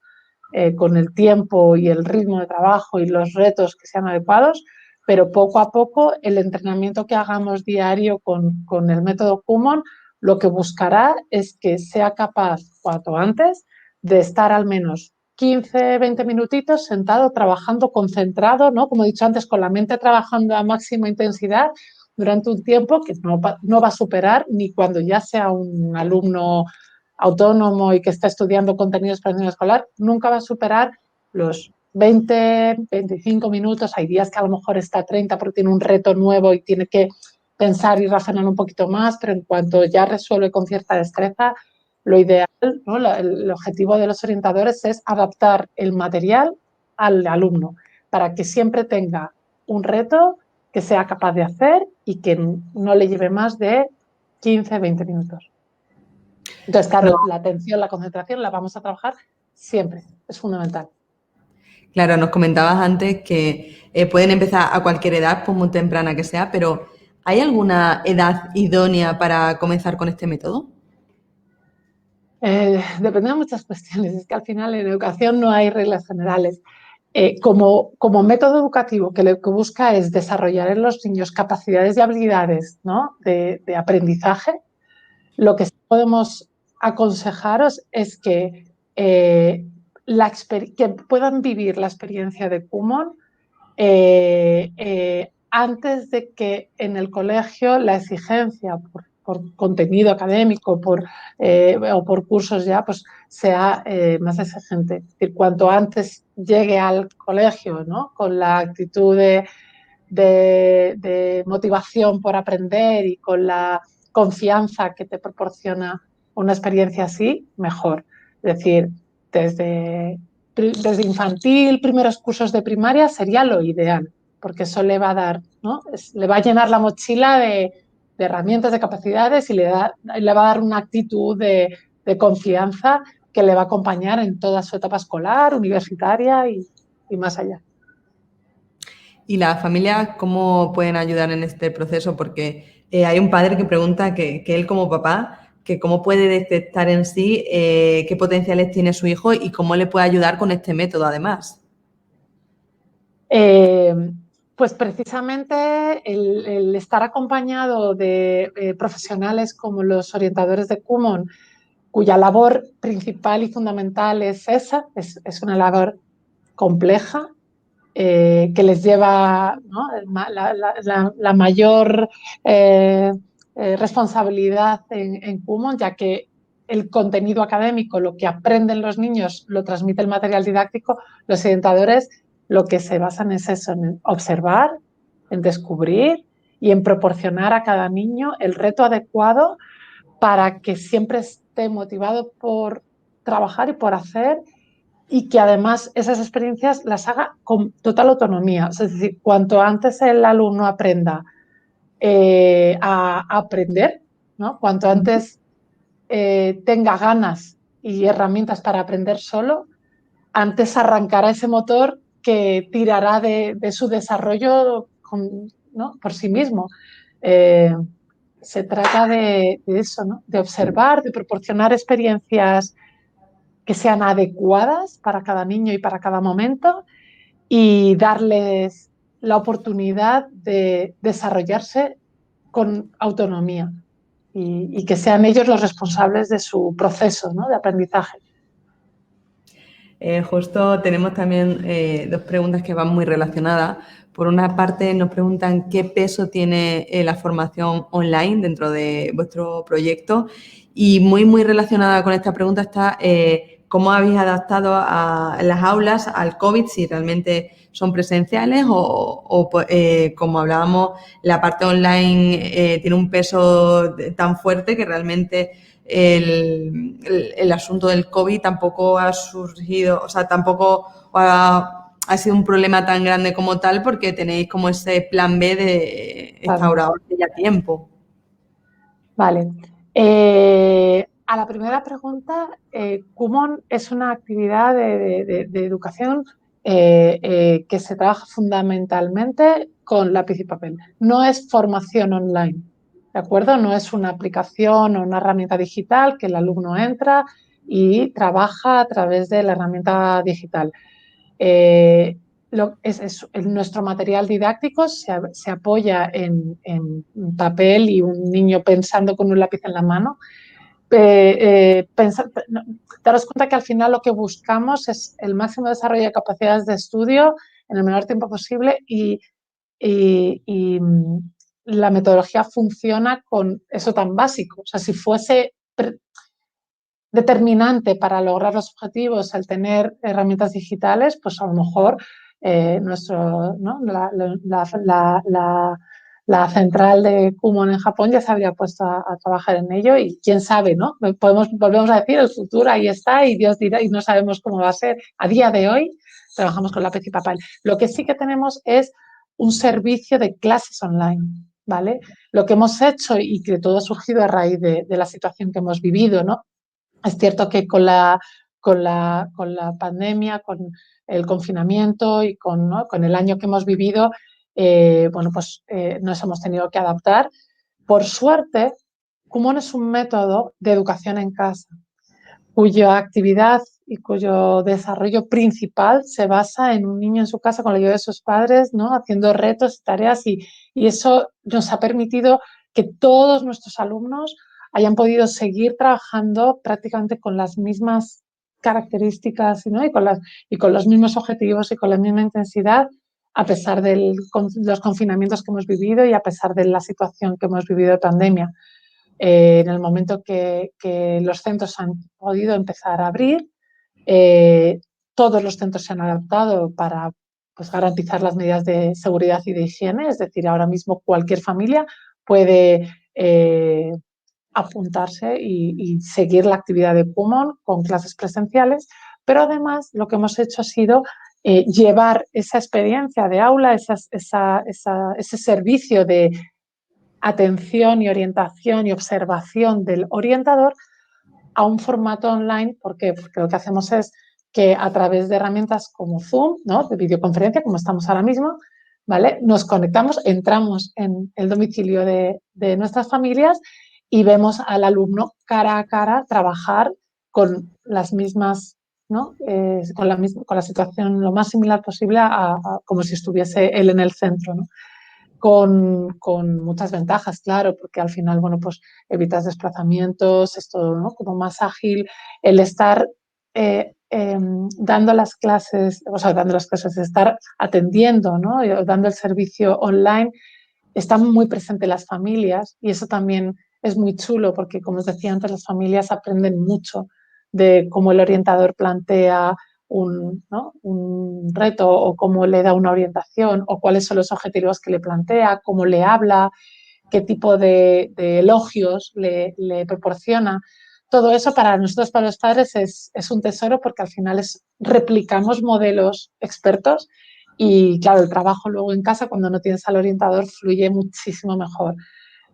con el tiempo y el ritmo de trabajo y los retos que sean adecuados, pero poco a poco el entrenamiento que hagamos diario con el método Kumon lo que buscará es que sea capaz cuanto antes de estar al menos 15, 20 minutitos sentado, trabajando, concentrado, ¿no? Como he dicho antes, con la mente trabajando a máxima intensidad durante un tiempo que no va a superar ni cuando ya sea un alumno autónomo y que está estudiando contenidos para el nivel escolar, nunca va a superar los 20, 25 minutos. Hay días que a lo mejor está a 30 porque tiene un reto nuevo y tiene que pensar y razonar un poquito más, pero en cuanto ya resuelve con cierta destreza, lo ideal, ¿no? El objetivo de los orientadores es adaptar el material al alumno para que siempre tenga un reto que sea capaz de hacer y que no le lleve más de 15, 20 minutos. Entonces, claro, la atención, la concentración la vamos a trabajar siempre, es fundamental. Claro, nos comentabas antes que pueden empezar a cualquier edad, por muy temprana que sea, pero ¿hay alguna edad idónea para comenzar con este método? Depende de muchas cuestiones. Es que al final en educación no hay reglas generales. Como método educativo que lo que busca es desarrollar en los niños capacidades y habilidades, ¿no? de aprendizaje, lo que sí podemos aconsejaros es eh, que puedan vivir la experiencia de Kumon antes de que en el colegio la exigencia por contenido académico o por cursos ya pues sea más exigente. Es decir, cuanto antes llegue al colegio, ¿no? Con la actitud de motivación por aprender y con la confianza que te proporciona una experiencia así, mejor. Es decir, desde infantil, primeros cursos de primaria sería lo ideal, porque eso le va a dar, ¿no? Le va a llenar la mochila de herramientas, de capacidades y le va a dar una actitud de confianza que le va a acompañar en toda su etapa escolar, universitaria y más allá. ¿Y las familias cómo pueden ayudar en este proceso? Porque hay un padre que pregunta que él como papá, que cómo puede detectar en sí qué potenciales tiene su hijo y cómo le puede ayudar con este método además. Pues precisamente el estar acompañado de profesionales como los orientadores de Kumon, cuya labor principal y fundamental es esa, es una labor compleja, que les lleva, ¿no? la mayor responsabilidad en Kumon, ya que el contenido académico, lo que aprenden los niños, lo transmite el material didáctico, los orientadores lo que se basan es eso, en observar, en descubrir y en proporcionar a cada niño el reto adecuado para que siempre esté motivado por trabajar y por hacer y que además esas experiencias las haga con total autonomía. Es decir, cuanto antes el alumno aprenda a aprender, ¿no? Cuanto antes tenga ganas y herramientas para aprender solo, antes arrancará ese motor que tirará de su desarrollo ¿no? por sí mismo. Se trata de eso, ¿no? De observar, de proporcionar experiencias que sean adecuadas para cada niño y para cada momento y darles la oportunidad de desarrollarse con autonomía y que sean ellos los responsables de su proceso, ¿no? De aprendizaje. Justo tenemos también dos preguntas que van muy relacionadas. Por una parte, nos preguntan qué peso tiene la formación online dentro de vuestro proyecto y muy relacionada con esta pregunta está cómo habéis adaptado a las aulas al COVID, si realmente son presenciales o como hablábamos, la parte online tiene un peso tan fuerte que realmente el asunto del COVID tampoco ha surgido, o sea, tampoco ha sido un problema tan grande como tal porque tenéis como ese plan B de instaurado hace ya tiempo. Vale. A la primera pregunta, Kumon es una actividad de educación que se trabaja fundamentalmente con lápiz y papel. No es formación online, ¿de acuerdo? No es una aplicación o una herramienta digital que el alumno entra y trabaja a través de la herramienta digital. Nuestro material didáctico se apoya en papel y un niño pensando con un lápiz en la mano. Daros cuenta que al final lo que buscamos es el máximo desarrollo de capacidades de estudio en el menor tiempo posible y la metodología funciona con eso tan básico. O sea, si fuese determinante para lograr los objetivos el tener herramientas digitales, pues a lo mejor ¿no? la central de Kumon en Japón ya se habría puesto a trabajar en ello y quién sabe, ¿no? Volvemos a decir, el futuro ahí está y Dios dirá y no sabemos cómo va a ser. A día de hoy trabajamos con lápiz y papel. Lo que sí que tenemos es un servicio de clases online, ¿vale? Lo que hemos hecho y que todo ha surgido a raíz de la situación que hemos vivido, ¿no? Es cierto que con la pandemia, con el confinamiento y ¿no? con el año que hemos vivido, bueno, pues nos hemos tenido que adaptar. Por suerte, Kumon es un método de educación en casa, cuya actividad y cuyo desarrollo principal se basa en un niño en su casa con la ayuda de sus padres, ¿no? Haciendo retos y tareas y eso nos ha permitido que todos nuestros alumnos hayan podido seguir trabajando prácticamente con las mismas características, ¿no? y con los mismos objetivos y con la misma intensidad a pesar de los confinamientos que hemos vivido y a pesar de la situación que hemos vivido de pandemia. En el momento que los centros han podido empezar a abrir, todos los centros se han adaptado para pues, garantizar las medidas de seguridad y de higiene, es decir, ahora mismo cualquier familia puede apuntarse y seguir la actividad de Kumon con clases presenciales, pero además lo que hemos hecho ha sido llevar esa experiencia de aula, ese servicio de atención y orientación y observación del orientador a un formato online. ¿Por qué? Porque lo que hacemos es que a través de herramientas como Zoom, ¿no? De videoconferencia, como estamos ahora mismo, ¿vale? Nos conectamos, entramos en el domicilio de nuestras familias y vemos al alumno cara a cara trabajar con las mismas, ¿no? Con la situación lo más similar posible como si estuviese él en el centro, ¿no? Con muchas ventajas, claro, porque al final, bueno, pues evitas desplazamientos, es todo, ¿no? Como más ágil, el estar dando las clases, o sea, dando las clases, estar atendiendo, ¿no? Dando el servicio online, están muy presentes las familias y eso también es muy chulo porque, como os decía antes, las familias aprenden mucho de cómo el orientador plantea ¿no? un reto o cómo le da una orientación o cuáles son los objetivos que le plantea, cómo le habla, qué tipo de elogios le proporciona. todo eso para nosotros, para los padres, es un tesoro porque al final replicamos modelos expertos y claro, el trabajo luego en casa cuando no tienes al orientador fluye muchísimo mejor.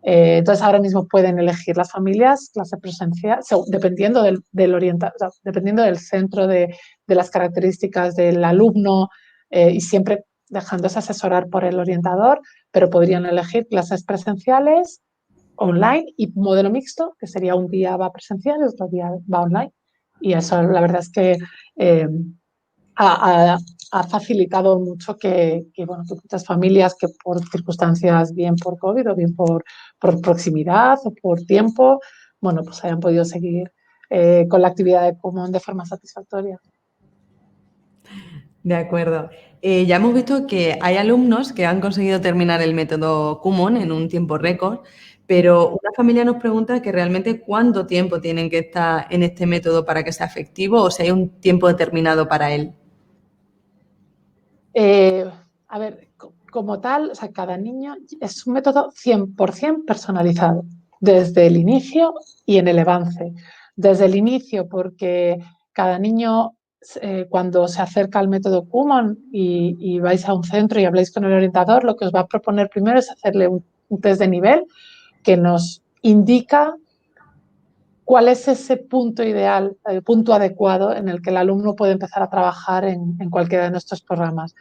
Entonces ahora mismo pueden elegir las familias clase presencial, dependiendo del orientador, o sea, dependiendo del centro, de las características del alumno y siempre dejándose asesorar por el orientador, pero podrían elegir clases presenciales online y modelo mixto, que sería un día va presencial y otro día va online. Y eso la verdad es que eh, ha facilitado mucho bueno, que muchas familias que por circunstancias, bien por COVID o bien por proximidad o por tiempo, bueno, pues hayan podido seguir con la actividad de común de forma satisfactoria. De acuerdo. Ya hemos visto que hay alumnos que han conseguido terminar el método Kumon en un tiempo récord, pero una familia nos pregunta que realmente cuánto tiempo tienen que estar en este método para que sea efectivo o si hay un tiempo determinado para él. A ver, como tal, o sea, cada niño es un método 100% personalizado, desde el inicio y en el avance. Desde el inicio, porque cada niño, cuando se acerca al método Kumon y vais a un centro y habláis con el orientador, lo que os va a proponer primero es hacerle un test de nivel que nos indica cuál es ese punto ideal, el punto adecuado en el que el alumno puede empezar a trabajar en cualquiera de nuestros programas.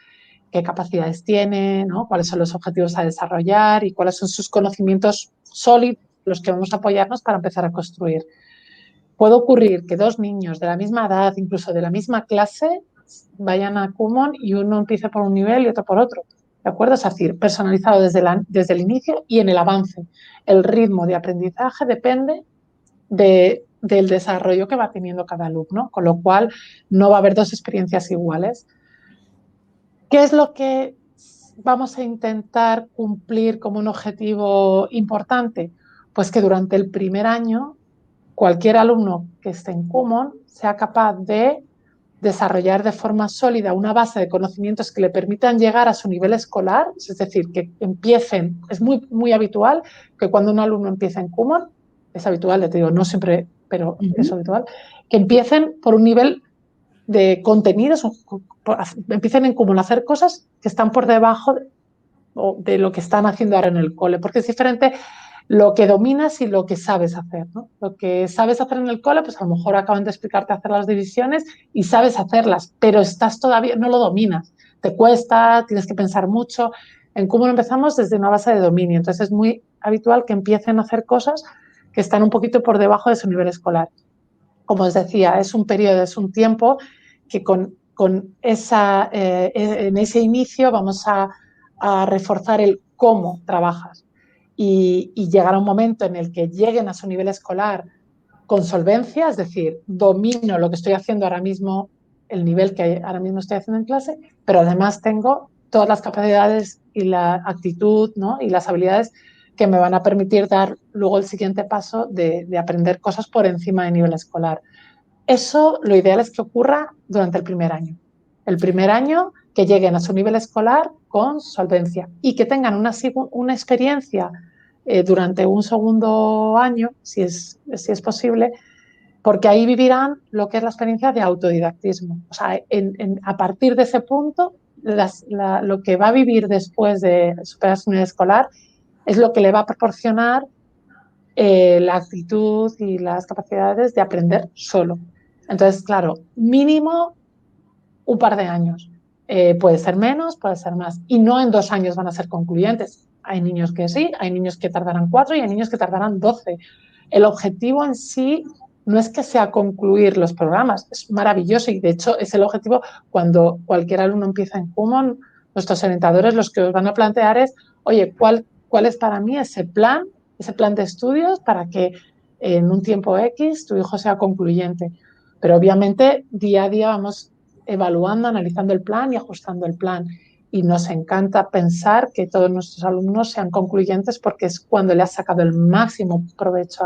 Qué capacidades tiene, ¿no? Cuáles son los objetivos a desarrollar y cuáles son sus conocimientos sólidos, los que vamos a apoyarnos para empezar a construir. Puede ocurrir que dos niños de la misma edad, incluso de la misma clase, vayan a Kumon y uno empiece por un nivel y otro por otro. ¿De acuerdo? Es decir, personalizado desde el inicio y en el avance. El ritmo de aprendizaje depende del desarrollo que va teniendo cada alumno, con lo cual no va a haber dos experiencias iguales. ¿Qué es lo que vamos a intentar cumplir como un objetivo importante? Pues que durante el primer año cualquier alumno que esté en Kumon sea capaz de desarrollar de forma sólida una base de conocimientos que le permitan llegar a su nivel escolar, es decir, que empiecen, es muy, muy habitual que cuando un alumno empieza en Kumon, es habitual, te digo, no siempre, pero es habitual, que empiecen por un nivel de contenidos, empiecen en Kumon a hacer cosas que están por debajo de lo que están haciendo ahora en el cole, porque es diferente lo que dominas y lo que sabes hacer, ¿no? Lo que sabes hacer en el cole, pues a lo mejor acaban de explicarte hacer las divisiones y sabes hacerlas, pero estás todavía, no lo dominas, te cuesta, tienes que pensar mucho. En cómo empezamos desde una base de dominio, entonces es muy habitual que empiecen a hacer cosas que están un poquito por debajo de su nivel escolar. Como os decía, es un periodo, es un tiempo que con en ese inicio vamos a reforzar el cómo trabajas y llegar a un momento en el que lleguen a su nivel escolar con solvencia, es decir, domino lo que estoy haciendo ahora mismo, el nivel que ahora mismo estoy haciendo en clase, pero además tengo todas las capacidades y la actitud, ¿no? Y las habilidades que me van a permitir dar luego el siguiente paso de aprender cosas por encima de nivel escolar. Eso lo ideal es que ocurra durante el primer año. El primer año que lleguen a su nivel escolar con solvencia y que tengan una experiencia durante un segundo año, si es posible, porque ahí vivirán lo que es la experiencia de autodidactismo. O sea, a partir de ese punto, lo que va a vivir después de superar su nivel escolar es lo que le va a proporcionar la actitud y las capacidades de aprender solo. Entonces, claro, mínimo un par de años. Puede ser menos, puede ser más. Y no en 2 años van a ser concluyentes. Hay niños que sí, hay niños que tardarán 4 y hay niños que tardarán 12. El objetivo en sí no es que sea concluir los programas, es maravilloso y de hecho es el objetivo cuando cualquier alumno empieza en Kumon, nuestros orientadores los que os van a plantear es, oye, ¿cuál es para mí ese plan de estudios para que en un tiempo X tu hijo sea concluyente? Pero obviamente día a día vamos evaluando, analizando el plan y ajustando el plan. Y nos encanta pensar que todos nuestros alumnos sean concluyentes porque es cuando le has sacado el máximo provecho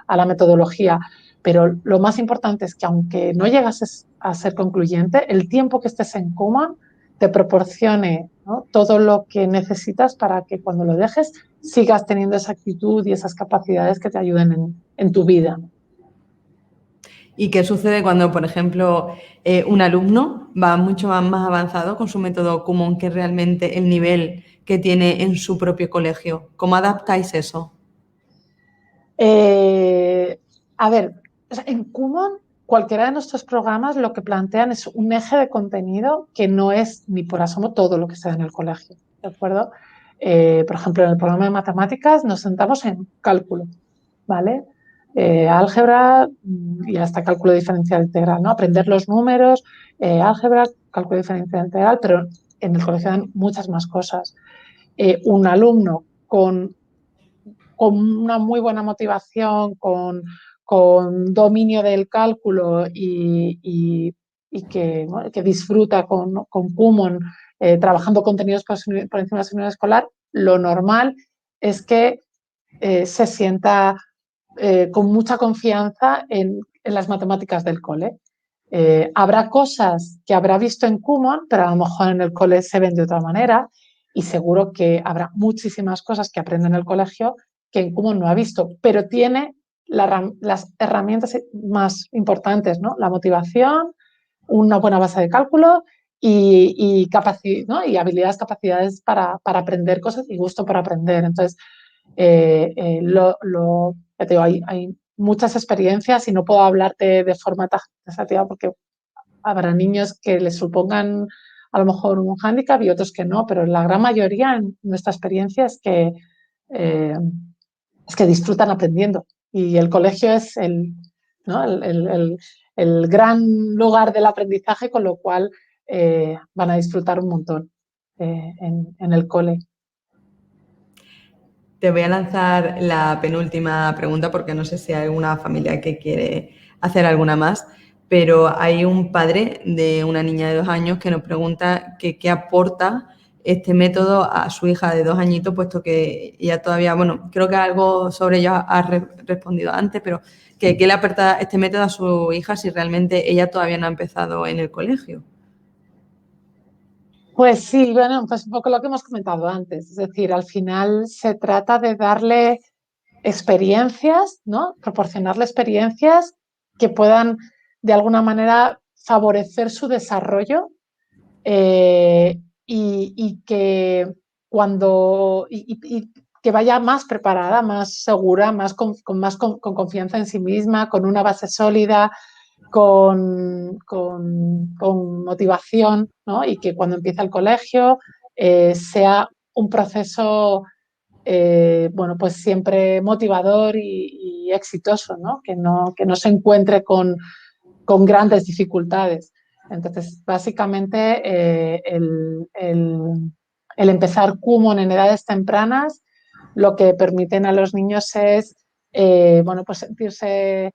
a la metodología. Pero lo más importante es que aunque no llegas a ser concluyente, el tiempo que estés en coma te proporcione, ¿no?, todo lo que necesitas para que cuando lo dejes sigas teniendo esa actitud y esas capacidades que te ayuden en tu vida. ¿Y qué sucede cuando, por ejemplo, un alumno va mucho más avanzado con su método Kumon que realmente el nivel que tiene en su propio colegio? ¿Cómo adaptáis eso? A ver, o sea, en Kumon, cualquiera de nuestros programas lo que plantean es un eje de contenido que no es ni por asomo todo lo que se da en el colegio, ¿de acuerdo? Por ejemplo, en el programa de matemáticas nos sentamos en cálculo, ¿vale? Álgebra y hasta cálculo diferencial integral, ¿no? Aprender los números, álgebra, cálculo diferencial integral, pero en el colegio dan muchas más cosas. Un alumno con una muy buena motivación, con dominio del cálculo y que, ¿no? que disfruta con Kumon trabajando contenidos por encima de su nivel escolar, lo normal es que se sienta con mucha confianza en las matemáticas del cole. Habrá cosas que habrá visto en Kumon, pero a lo mejor en el cole se ven de otra manera y seguro que habrá muchísimas cosas que aprende en el colegio que en Kumon no ha visto, pero tiene las herramientas más importantes, ¿no? La motivación, una buena base de cálculo ¿no? y habilidades, capacidades para aprender cosas y gusto por aprender. Entonces, ya te digo, hay muchas experiencias y no puedo hablarte de forma taxativa porque habrá niños que les supongan a lo mejor un hándicap y otros que no, pero la gran mayoría en nuestra experiencia eh, es que disfrutan aprendiendo y el colegio es ¿no? el gran lugar del aprendizaje, con lo cual van a disfrutar un montón en el cole. Te voy a lanzar la penúltima pregunta porque no sé si hay alguna familia que quiere hacer alguna más, pero hay un padre de una niña de 2 años que nos pregunta que qué aporta este método a su hija de 2 añitos, puesto que ella todavía, bueno, creo que algo sobre ello ha respondido antes, pero que qué le aporta este método a su hija si realmente ella todavía no ha empezado en el colegio. Pues sí, bueno, pues un poco lo que hemos comentado antes, es decir, al final se trata de darle experiencias, ¿no? Proporcionarle experiencias que puedan de alguna manera favorecer su desarrollo y que y que vaya más preparada, más segura, con confianza en sí misma, con una base sólida, con motivación, ¿no? Y que cuando empiece el colegio sea un proceso bueno, pues siempre motivador y exitoso, ¿no? Que no se encuentre con grandes dificultades. Entonces, básicamente, el empezar Kumon en edades tempranas lo que permiten a los niños es, bueno, pues sentirse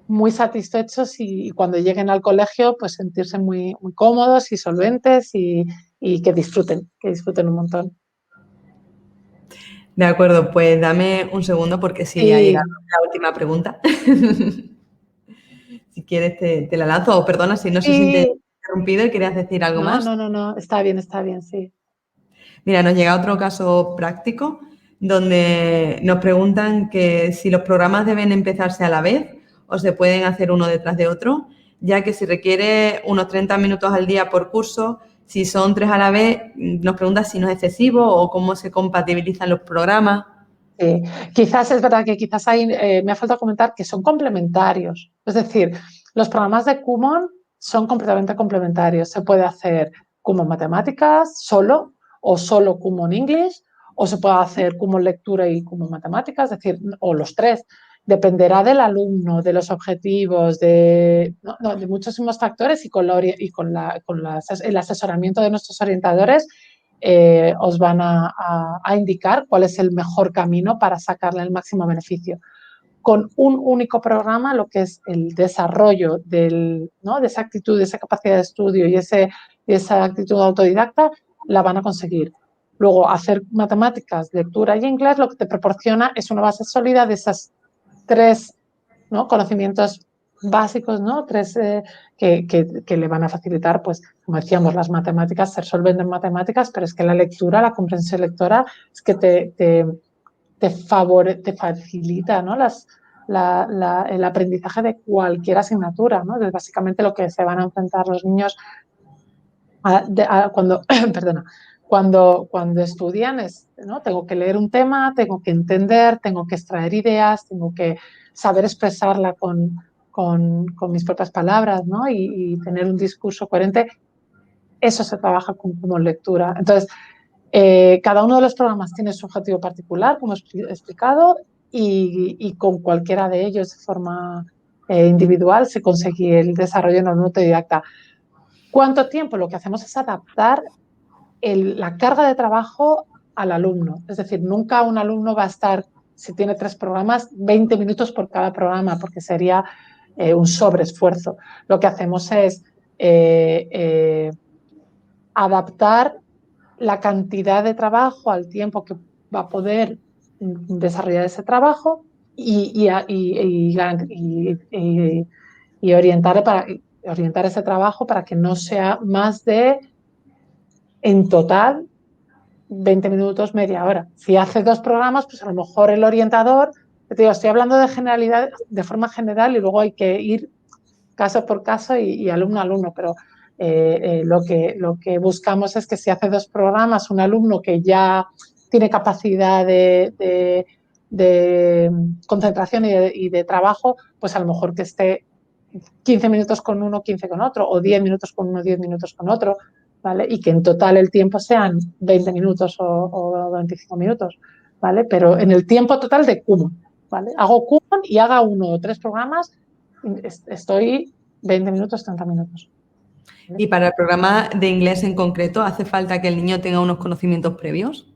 muy satisfechos y cuando lleguen al colegio, pues sentirse muy cómodos y solventes y que disfruten un montón. De acuerdo, pues dame un segundo porque sí ha llegado Sí, la última pregunta. Si quieres te la lanzo, o perdona si no sé si te he sí, interrumpido y querías decir algo no, más. no, no, no, está bien, sí. Mira, nos llega otro caso práctico donde nos preguntan que si los programas deben empezarse a la vez o se pueden hacer uno detrás de otro, ya que si requiere unos 30 minutos al día por curso, si son 3 a la vez, nos preguntan si no es excesivo o cómo se compatibilizan los programas. Sí. Quizás es verdad que quizás hay, me ha faltado comentar que son complementarios. Es decir, los programas de Kumon son completamente complementarios. Se puede hacer Kumon Matemáticas solo o solo Kumon English o se puede hacer Kumon Lectura y Kumon Matemáticas, es decir, o los tres. Dependerá del alumno, de los objetivos, no, de muchísimos factores y el asesoramiento de nuestros orientadores os van a indicar cuál es el mejor camino para sacarle el máximo beneficio. Con un único programa, lo que es el desarrollo ¿no? de esa actitud, de esa capacidad de estudio y esa actitud autodidacta, la van a conseguir. Luego, hacer matemáticas, lectura y inglés, lo que te proporciona es una base sólida de esas tres, ¿no? conocimientos básicos, ¿no? Tres que le van a facilitar, pues, como decíamos, las matemáticas, ser solvente en matemáticas, pero es que la lectura, la comprensión lectora, es que te facilita, ¿no? el aprendizaje de cualquier asignatura, ¿no? Es básicamente lo que se van a enfrentar los niños cuando, perdona, cuando estudian, ¿no? Tengo que leer un tema, tengo que entender, tengo que extraer ideas, tengo que saber expresarla con mis propias palabras, ¿no? Y tener un discurso coherente. Eso se trabaja como lectura. Entonces, cada uno de los programas tiene su objetivo particular, como he explicado, y con cualquiera de ellos de forma individual se consigue el desarrollo en el autodidacta. ¿Cuánto tiempo? Lo que hacemos es adaptar la carga de trabajo al alumno. Es decir, nunca un alumno va a estar, si tiene 3 programas, 20 minutos por cada programa, porque sería un sobreesfuerzo. Lo que hacemos es adaptar la cantidad de trabajo al tiempo que va a poder desarrollar ese trabajo y orientar ese trabajo para que no sea más de, en total, 20 minutos, media hora. Si hace 2 programas, pues a lo mejor el orientador, te digo, estoy hablando de generalidad, de forma general, y luego hay que ir caso por caso y alumno a alumno, pero lo que buscamos es que si hace 2 programas, un alumno que ya tiene capacidad de concentración y de trabajo, pues a lo mejor que esté 15 minutos con uno, 15 con otro, o 10 minutos con uno, 10 minutos con otro, ¿vale? Y que en total el tiempo sean 20 minutos o 25 minutos, ¿vale? Pero en el tiempo total de Kumon, ¿vale? Hago Kumon y haga 1 o 3 programas, estoy 20 minutos, 30 minutos. ¿Vale? Y para el programa de inglés en concreto, ¿hace falta que el niño tenga unos conocimientos previos?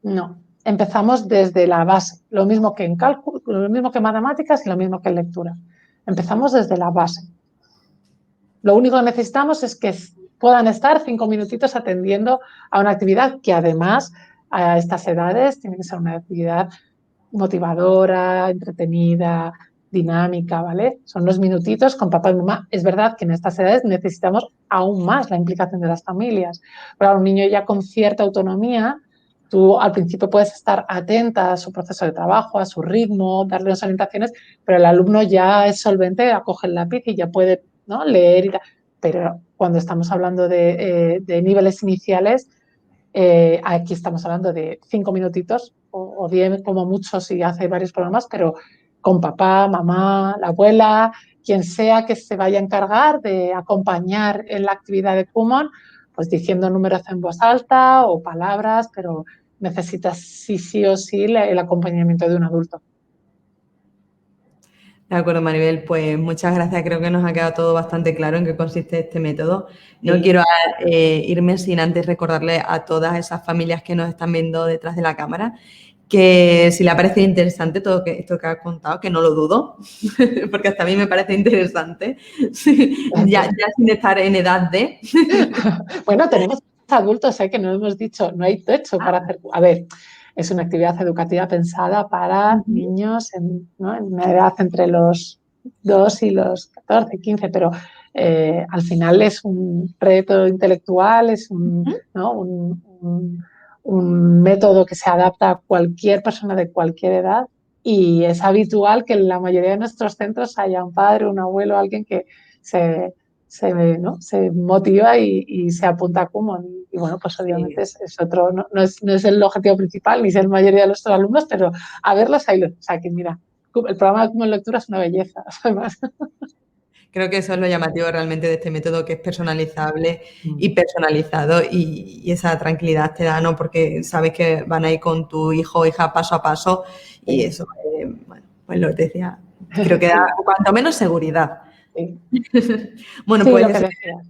No, empezamos desde la base, lo mismo que en cálculo, lo mismo que en matemáticas y lo mismo que en lectura. Empezamos desde la base. Lo único que necesitamos es que puedan estar 5 minutitos atendiendo a una actividad que además a estas edades tiene que ser una actividad motivadora, entretenida, dinámica, ¿vale? Son los minutitos con papá y mamá. Es verdad que en estas edades necesitamos aún más la implicación de las familias. Para un niño ya con cierta autonomía, tú al principio puedes estar atenta a su proceso de trabajo, a su ritmo, darle las orientaciones, pero el alumno ya es solvente, acoge el lápiz y ya puede, ¿no?, leer y tal. Pero cuando estamos hablando de niveles iniciales, aquí estamos hablando de 5 minutitos o 10 como mucho si hace varios programas, pero con papá, mamá, la abuela, quien sea que se vaya a encargar de acompañar en la actividad de Kumon, pues diciendo números en voz alta o palabras, pero necesitas sí o sí el acompañamiento de un adulto. De acuerdo, Maribel, pues muchas gracias. Creo que nos ha quedado todo bastante claro en qué consiste este método. No quiero irme sin antes recordarle a todas esas familias que nos están viendo detrás de la cámara que si le ha parecido interesante todo esto que has contado, que no lo dudo, porque hasta a mí me parece interesante, ya sin estar en edad de... Bueno, tenemos adultos, que no hemos dicho, no hay techo para hacer... A ver, es una actividad educativa pensada para niños en una edad entre los 2 y los 14, 15, pero al final es un reto intelectual, es un método que se adapta a cualquier persona de cualquier edad y es habitual que en la mayoría de nuestros centros haya un padre, un abuelo, alguien que se motiva y se apunta a Kumon. Y bueno, pues obviamente es otro, no es el objetivo principal, ni es la mayoría de nuestros alumnos, pero a verlos ahí. O sea, que mira, el programa de Kumon Lectura es una belleza, además. Creo que eso es lo llamativo realmente de este método, que es personalizable y personalizado y esa tranquilidad te da, ¿no? Porque sabes que van a ir con tu hijo o hija paso a paso y eso, bueno, pues lo que te decía, creo que da cuanto menos seguridad. Sí. Bueno, sí, pues lo que decías.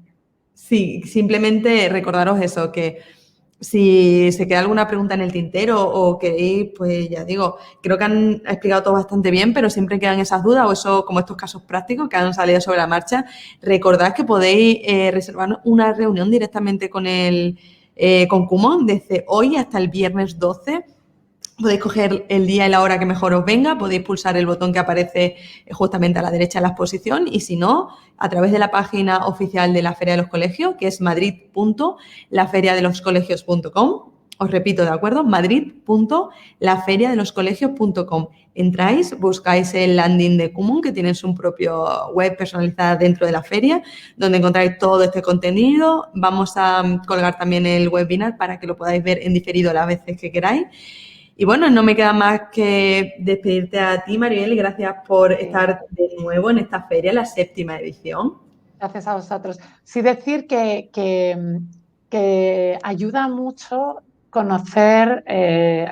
Sí, simplemente recordaros eso, que si se queda alguna pregunta en el tintero o queréis, pues ya digo, creo que han explicado todo bastante bien, pero siempre quedan esas dudas o eso, como estos casos prácticos que han salido sobre la marcha, recordad que podéis reservar una reunión directamente con Kumon desde hoy hasta el viernes 12. Podéis coger el día y la hora que mejor os venga, podéis pulsar el botón que aparece justamente a la derecha de la exposición y si no, a través de la página oficial de la Feria de los Colegios, que es madrid.laferiadeloscolegios.com, os repito, ¿de acuerdo? madrid.laferiadeloscolegios.com. Entráis, buscáis el landing de Kumon, que tiene su propio web personalizada dentro de la feria, donde encontráis todo este contenido. Vamos a colgar también el webinar para que lo podáis ver en diferido las veces que queráis. Y bueno, no me queda más que despedirte a ti, Maribel, y gracias por estar de nuevo en esta feria, la 7ª edición. Gracias a vosotros. Sí decir que ayuda mucho conocer,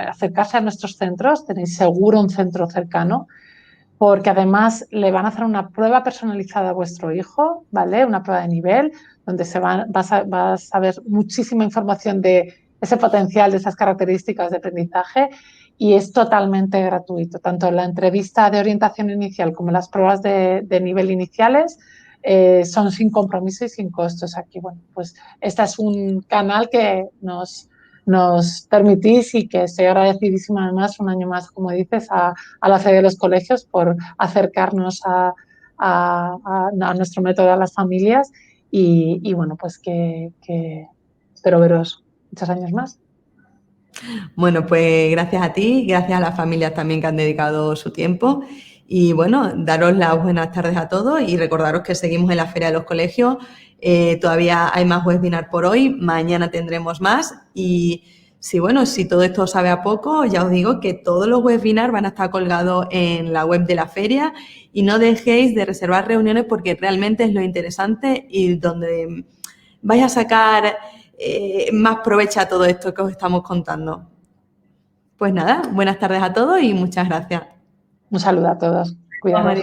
acercarse a nuestros centros. Tenéis seguro un centro cercano, porque además le van a hacer una prueba personalizada a vuestro hijo, ¿vale? Una prueba de nivel, donde vas a ver muchísima información de ese potencial, de esas características de aprendizaje, y es totalmente gratuito. Tanto la entrevista de orientación inicial como las pruebas de nivel iniciales son sin compromiso y sin costos. Aquí, bueno, pues este es un canal que nos permitís, y que estoy agradecidísima además un año más, como dices, a la Feria de los Colegios por acercarnos a nuestro método a las familias, y bueno, pues que espero veros muchos años más. Bueno, pues gracias a ti, gracias a las familias también que han dedicado su tiempo. Y bueno, daros las buenas tardes a todos y recordaros que seguimos en la Feria de los Colegios. Todavía hay más webinar por hoy, mañana tendremos más. Y si todo esto os sabe a poco, ya os digo que todos los webinars van a estar colgados en la web de la feria, y no dejéis de reservar reuniones, porque realmente es lo interesante y donde vais a sacar más provecho a todo esto que os estamos contando. Pues nada, buenas tardes a todos y muchas gracias. Un saludo a todos. Cuidados.